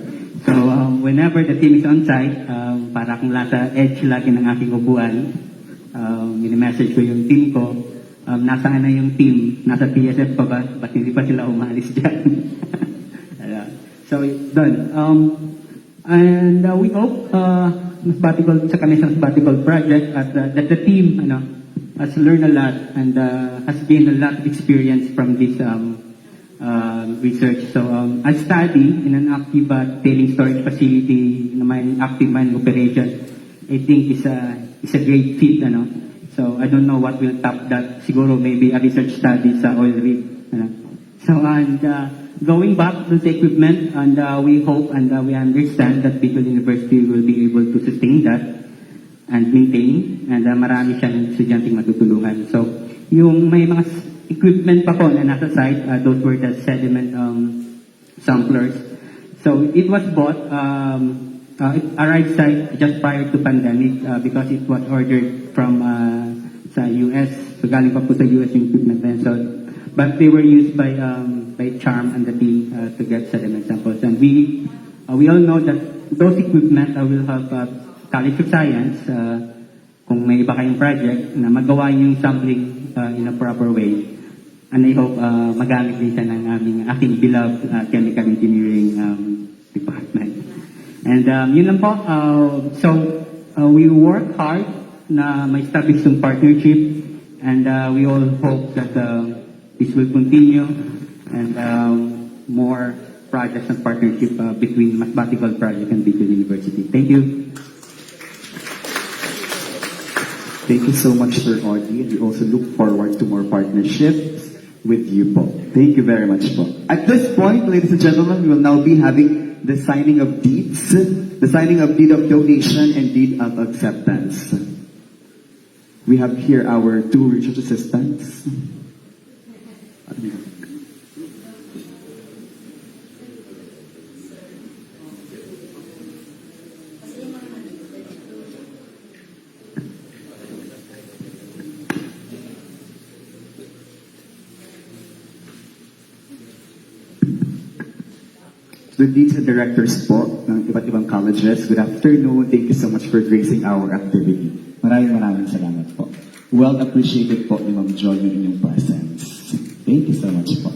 So whenever the team is on site, para kung nasa edge lagi ng aking upuan, mini-message ko yung team ko, nasaan na yung team, nasa TSF pa ba? Ba't hindi pa sila umalis dyan? So done. And we hope Masbate Gold, sa kanila Masbate Gold project, that the team has learned a lot and has gained a lot of experience from this research. So a study in an active tailing storage facility in active mining operation, I think is a great fit. So I don't know what will top that. Siguro maybe a research study sa oil rig. So and going back to the equipment, and we hope and we understand that Bicol University will be able to sustain that. and maintain, and marami siyang estudyanteng matutulungan. So, yung may mga equipment pa po na nasa site, those were the sediment samplers. So, it was bought, it arrived site just prior to pandemic because it was ordered from sa US. So, galing pa po sa US yung equipment na yun. So, but they were used by Charm and the team to get sediment samples. And we all know that those equipment will help College of Science, kung may iba kayong project, na magawa yung sampling in a proper way. And I hope magamit din siya ng aking beloved chemical engineering department. And yun lang po. So we work hard na ma-establish yung partnership, and we all hope that this will continue, and more projects and partnership between Masbate Gold Project and Bicol University. Thank you. Thank you so much, Sir Audie, and we also look forward to more partnerships with you po. Thank you very much po. At this point, ladies and gentlemen, we will now be having the signing of deeds, the signing of deed of donation and deed of acceptance. We have here our two research assistants. The deans and directors po ng iba't ibang colleges, good afternoon. Thank you so much for gracing our activity. Maraming salamat po. Well appreciated po ni Ma'am Joy yung inyong presence. Thank you so much po.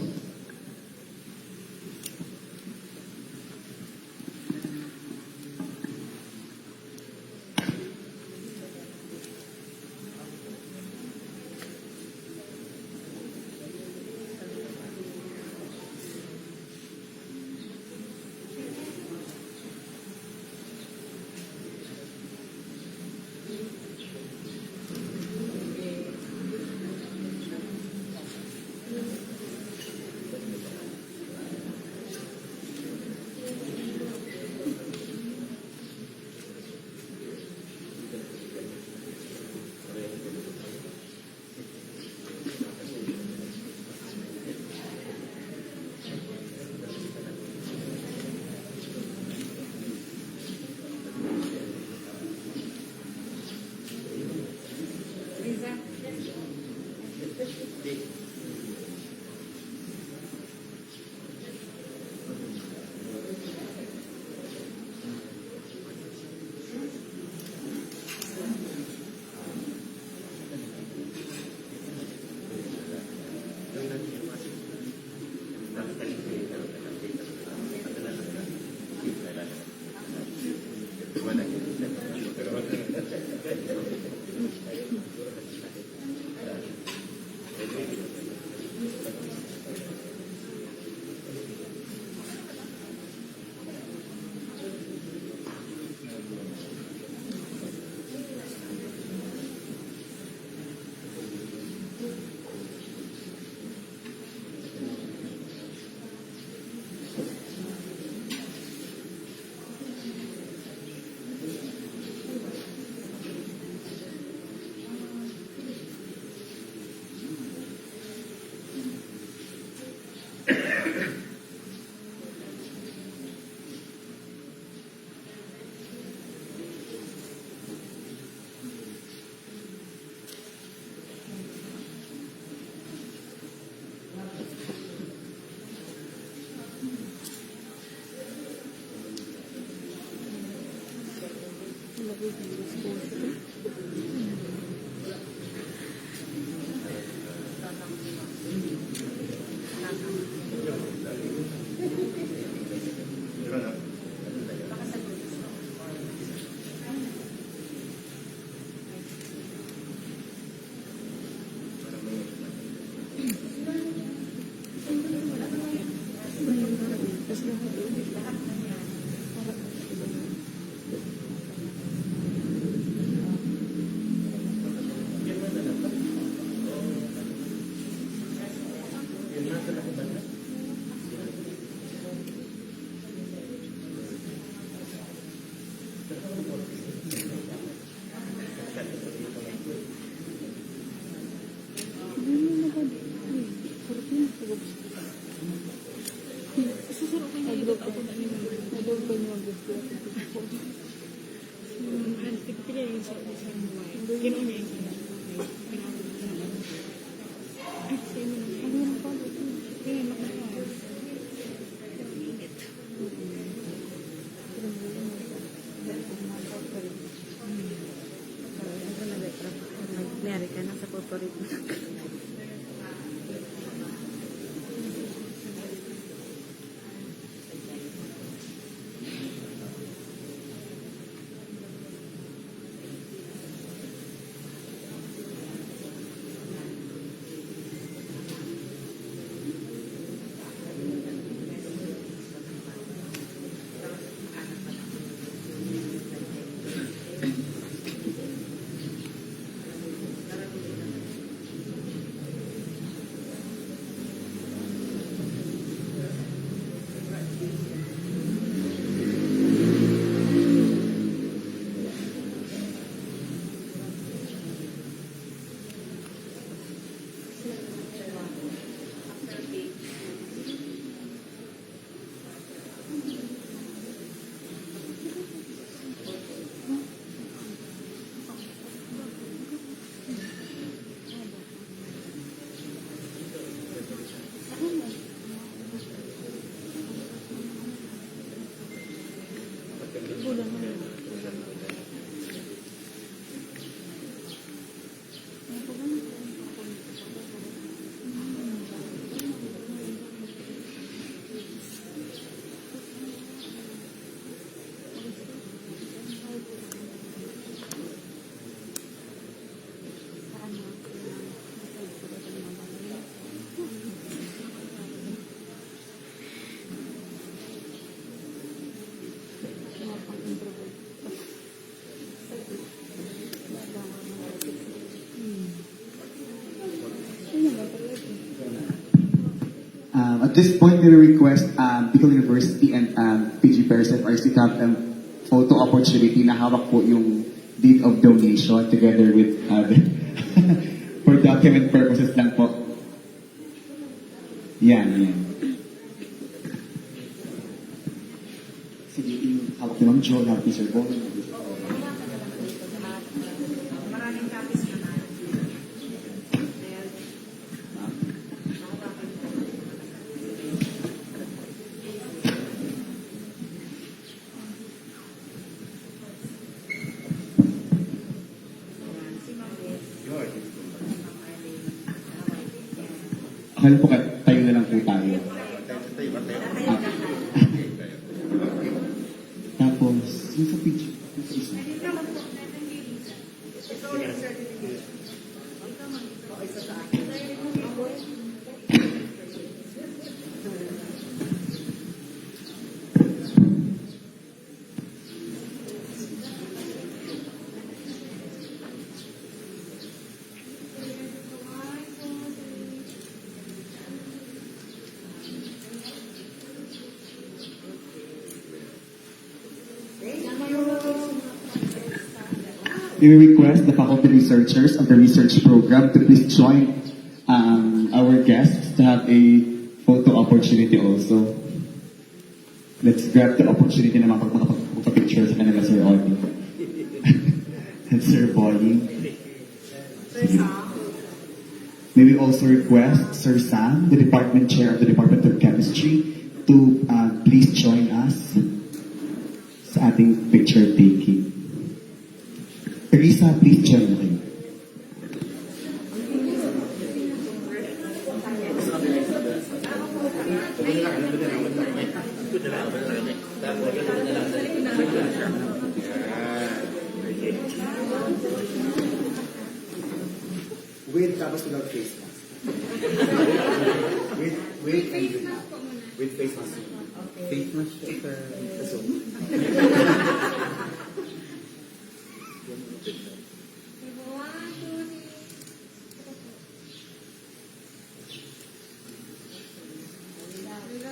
At this point, we request Bicol University and PG Paris FRC to have photo opportunity na hawak po yung deed of donation together with for document purposes lang po. Yan. Sige, yung hawak ni Ma'am Jo, hawak ni Sir Boy. Maraming copies naman. Akala po tayo na lang po tayo. Tapos, yung sa picture. We request the faculty researchers of the research program to please join our guests to have a photo opportunity also. Let's grab the opportunity na makapag-picture sa kanila, Sir Audie. And Sir Boy. May we also request Sir Sam, the department chair of the Department of Chemistry, to please join us sa ating picture taking. Teresa, please join me. With tapos without face mask. with and with face mask. Face mask sir.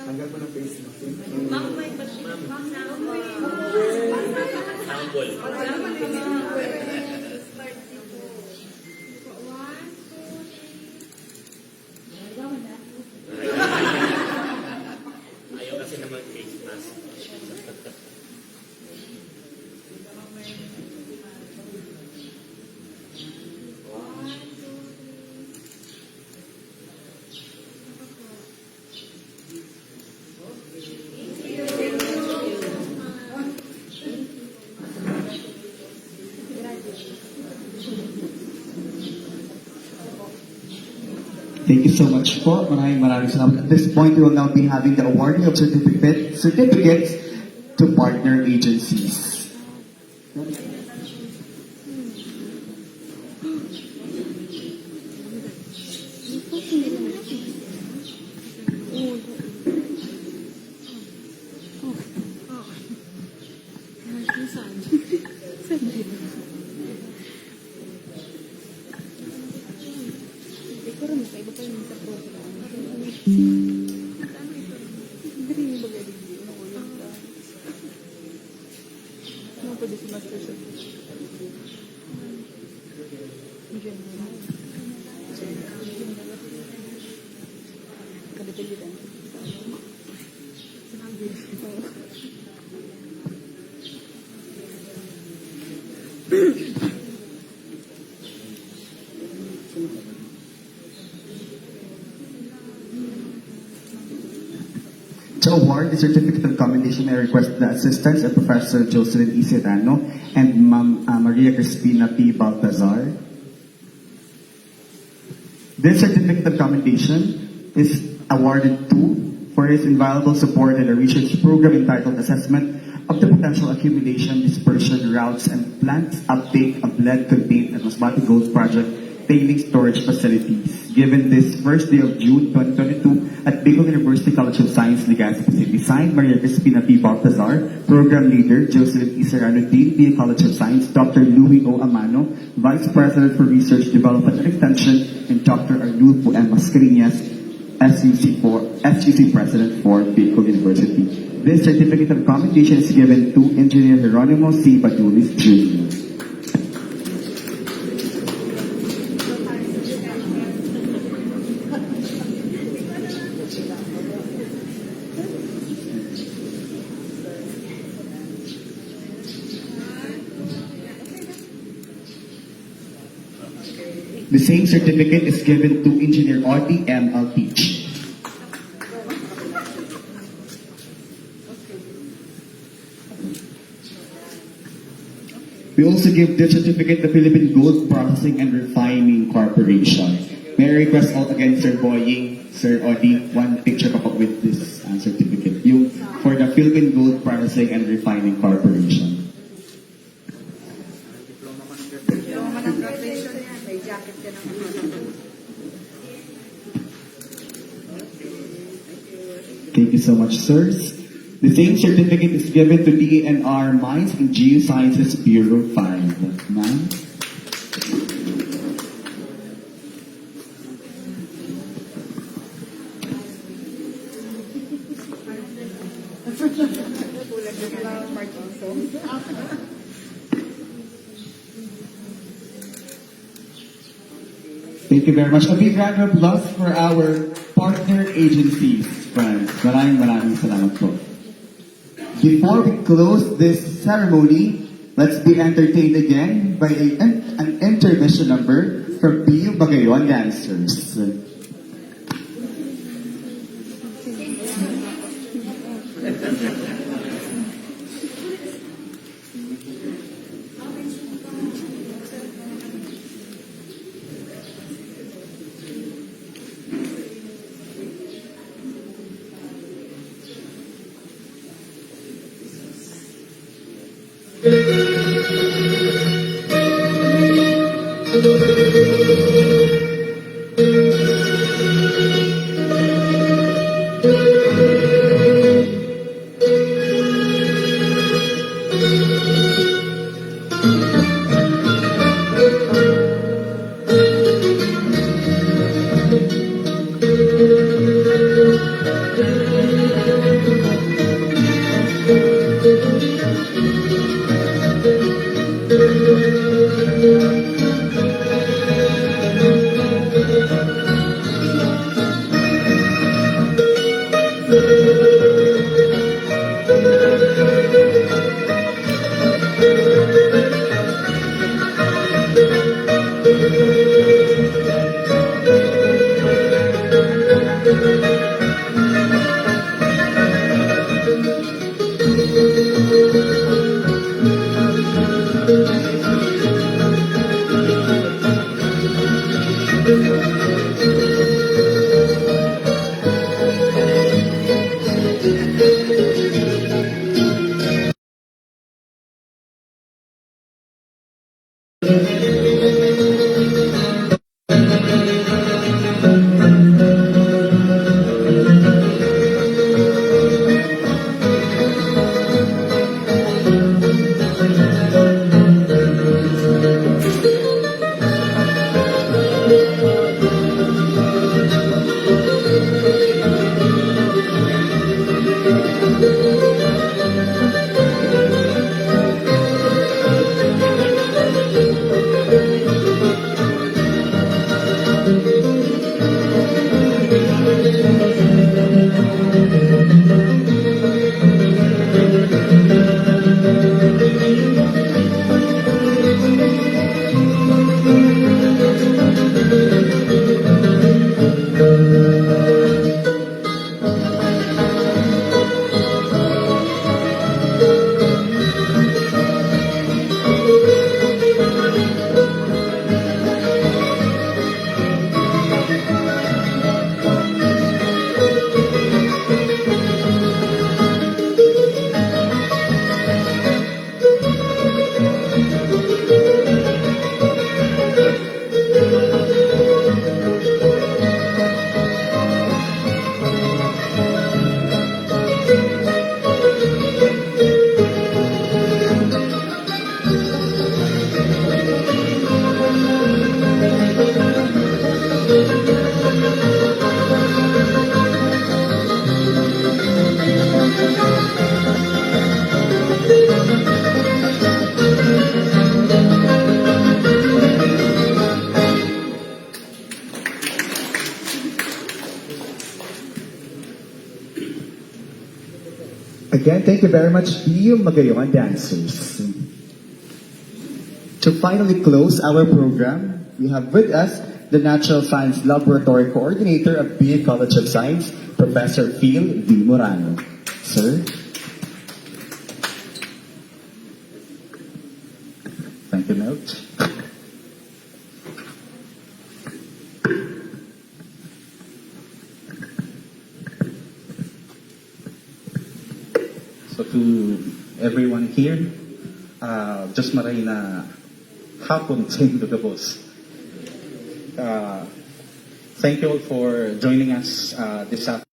Hanggang mo ng face mask. Sample. Thank you so much po. Maraming salamat. At this point, we will now be having the awarding of certificates to partner agencies. To award the certificate of commendation, I request the assistance of Professor Jocelyn E. Serrano and Ma'am Maria Crispina P. Baltazar. This certificate of commendation is awarded to for his invaluable support in a research program entitled Assessment of the Potential Accumulation, Dispersion, Routes, and Plant Uptake of Lead Contained at Masbate Gold Project Tailing Storage Facilities, given this first day of June 2022 at Bicol University College of Science, Legazpi City. Signed, Maria Crispina P. Baltazar, Program Leader, Jocelyn E. Serrano, Dean, PA College of Science, Dr. Louis O. Amano, Vice President for Research, Development, and Extension, and Dr. Arnulfo M. Mascareñas, SUC President for Bicol University. This certificate of commendation is given to Engineer Geronimo C. Badulis, Jr. The same certificate is given to Engineer Audie M. Altich. We also give this certificate to Philippine Gold Processing and Refining Corporation. May I request all again, Sir Boying, Sir Audie, one picture pa po with this certificate. Yung for the Philippine Gold Processing and Refining Corporation. Thank you so much, sirs. The same certificate is given to DNR Mines and Geosciences Bureau 5. Ma'am? Thank you very much. A big round of applause for our partner agencies, friends. Maraming salamat po. Before we close this ceremony, let's be entertained again by an intermission number from PU Bagayon dancers. Again, thank you very much, BU Magayongan dancers. To finally close our program, we have with us the Natural Science Laboratory Coordinator of BU College of Science, Professor Phil V. Morano. Sir? Thank you, Melt. So to everyone here, just maray na hapon sa inyo boss. Thank you all for joining us this afternoon.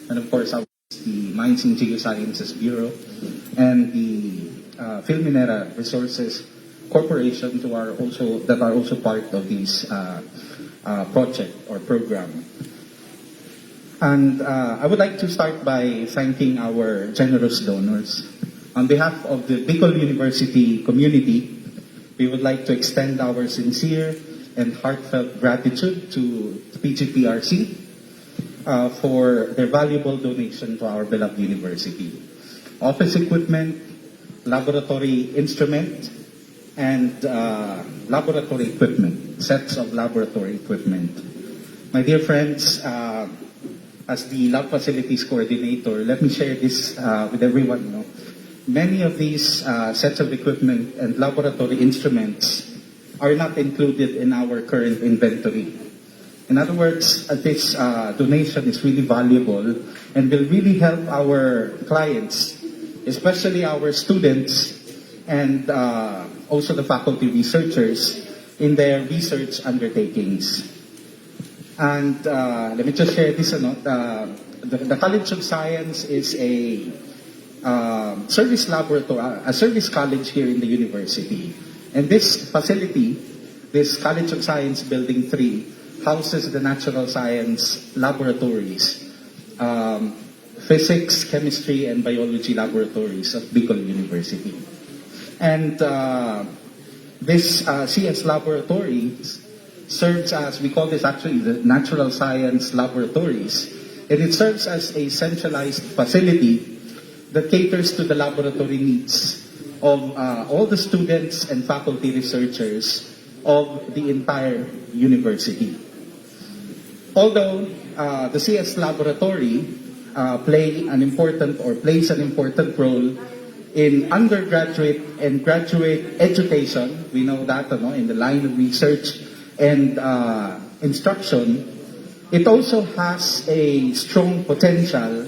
And of course, the Mines and Geosciences Bureau and the Filminera Resources Corporation that are also part of this project or program. And I would like to start by thanking our generous donors. On behalf of the Bicol University community, we would like to extend our sincere and heartfelt gratitude to PGPRC for their valuable donation to our beloved university. Office equipment, laboratory instrument, and laboratory equipment, sets of laboratory equipment. My dear friends, as the lab facilities coordinator, let me share this with everyone. No? Many of these sets of equipment and laboratory instruments are not included in our current inventory. In other words, this donation is really valuable and will really help our clients, especially our students and also the faculty researchers in their research undertakings. And let me just share this. The College of Science is a service laboratory, a service college here in the university. And this facility, this College of Science Building 3, houses the natural science laboratories, physics, chemistry, and biology laboratories of Bicol University. And this CS laboratory serves as, we call this actually the Natural Science Laboratories, and it serves as a centralized facility that caters to the laboratory needs of all the students and faculty researchers of the entire university. Although the CS laboratory plays an important role in undergraduate and graduate education, we know that in the line of research and instruction, it also has a strong potential.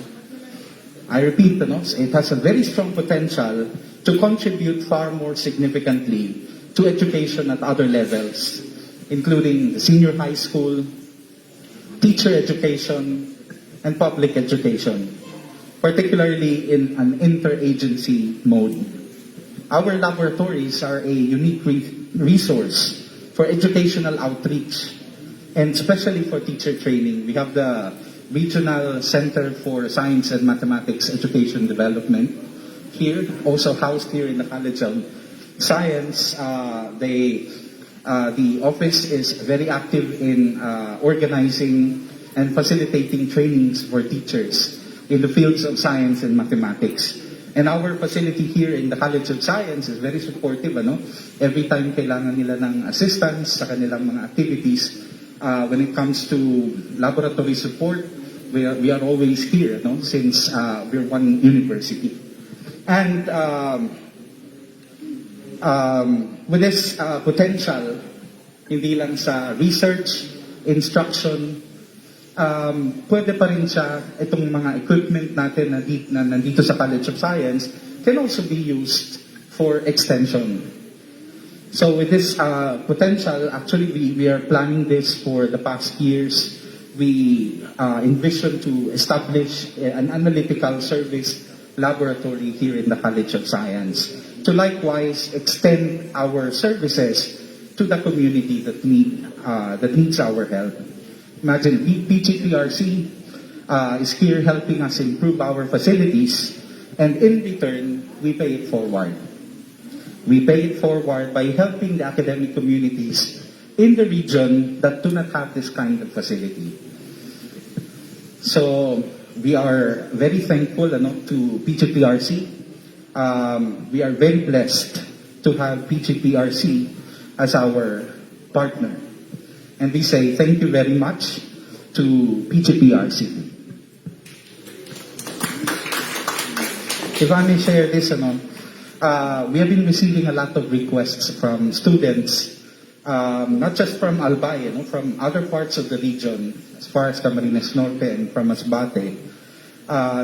I repeat, it has a very strong potential to contribute far more significantly to education at other levels, including the senior high school, teacher education, and public education, particularly in an interagency mode. Our laboratories are a unique resource for educational outreach, and especially for teacher training. We have the Regional Center for Science and Mathematics Education Development here, also housed here in the College of Science. The office is very active in organizing and facilitating trainings for teachers in the fields of science and mathematics. And our facility here in the College of Science is very supportive. Every time kailangan nila ng assistance sa kanilang mga activities, when it comes to laboratory support, we are always here, since we're one university. And with this potential, hindi lang sa research, instruction, pwede pa rin siya, itong mga equipment natin na nandito sa College of Science can also be used for extension. So with this potential, actually we are planning this for the past years. We envision to establish an analytical service laboratory here in the College of Science to likewise extend our services to the community that needs our help. Imagine PGPRC is here helping us improve our facilities, and in return, we pay it forward. We pay it forward by helping the academic communities in the region that do not have this kind of facility. So we are very thankful to PGPRC. We are very blessed to have PGPRC as our partner. And we say thank you very much to PGPRC. If I may share this, we have been receiving a lot of requests from students, not just from Albay, from other parts of the region, as far as Camarines Norte and from Masbate.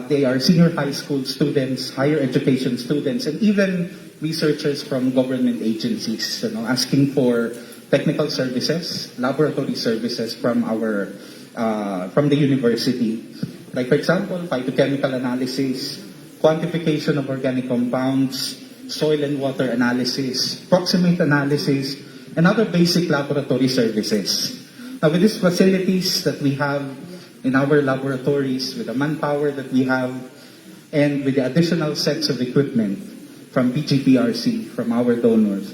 They are senior high school students, higher education students, and even researchers from government agencies, asking for technical services, laboratory services from the university. Like, for example, phytochemical analysis, quantification of organic compounds, soil and water analysis, proximate analysis, and other basic laboratory services. Now, with these facilities that we have in our laboratories, with the manpower that we have, and with the additional sets of equipment from PGPRC, from our donors,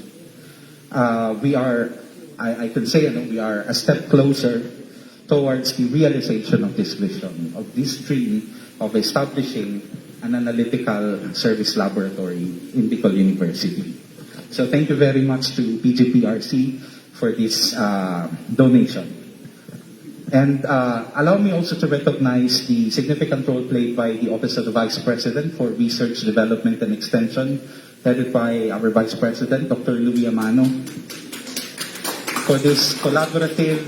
we are, I can say, we are a step closer towards the realization of this vision, of this dream of establishing an analytical service laboratory in Bicol University. So thank you very much to PGPRC for this donation. And allow me also to recognize the significant role played by the Office of the Vice President for Research, Development, and Extension, headed by our Vice President, Dr. Louis Amano, for this collaborative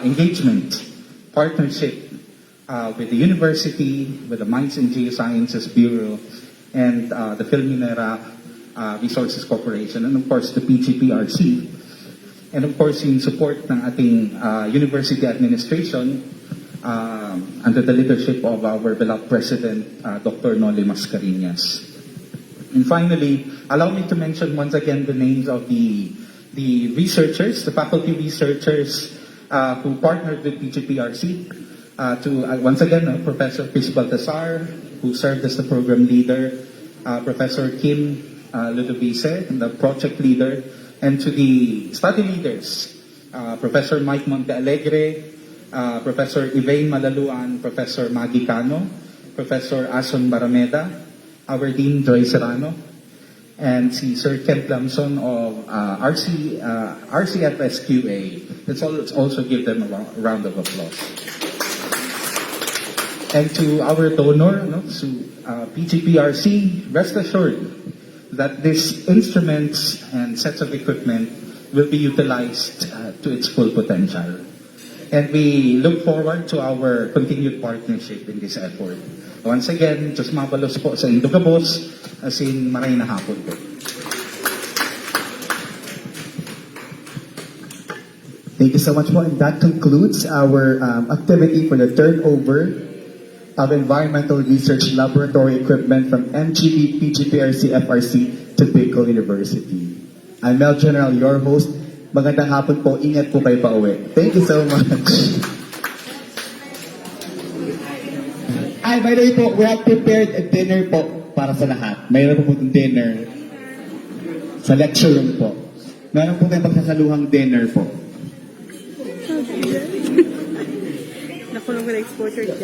engagement, partnership with the university, with the Mines and Geosciences Bureau, and the Filminera Resources Corporation, and of course the PGPRC. And of course, in support ng ating university administration under the leadership of our beloved President, Dr. Noli Mascarenhas. And finally, allow me to mention once again the names of the researchers, the faculty researchers who partnered with PGPRC. Once again, Professor Chris Baltasar, who served as the program leader, Professor Kim Ludovice, the project leader, and to the study leaders, Professor Mike Montealegre, Professor Elaine Malaluan, Professor Maggie Cano, Professor Ason Barameda, our Dean Joy Serrano, and si Sir Kent Lamson of RCFSQA. Let's also give them a round of applause. And to our donor, to PGPRC, rest assured that these instruments and sets of equipment will be utilized to its full potential. And we look forward to our continued partnership in this effort. Once again, Diyos mabalos po sa Indogabos, as in maray na hapon po. Thank you so much po. And that concludes our activity for the turnover of Environmental Research Laboratory equipment from MGB, PGPRC, FRC to Bicol University. I'm Mel General, your host. Magandang hapon po. Ingat po kayo pa uwi. Thank you so much. Ay, by the way po, we have prepared a dinner po para sa lahat. Mayroon po itong dinner sa lecture room po. Meron po tayong pagsasaluhang dinner po. Nakulong ko na exposure dyan.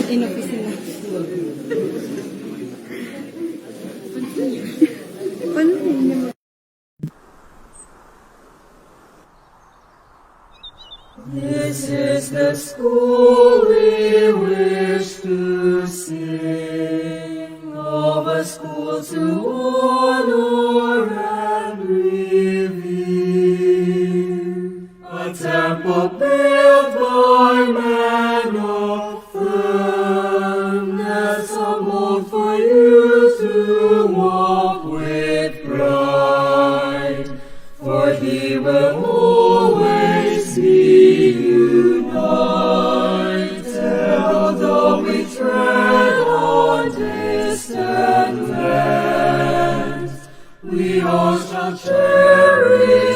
In-office na. Paano niya? This is the school we wish to sing, of a school to honor and revere, a temple built by man of firmness, a mold for you to walk with pride, for He will always be united, although we tread on distant lands, we all shall cherish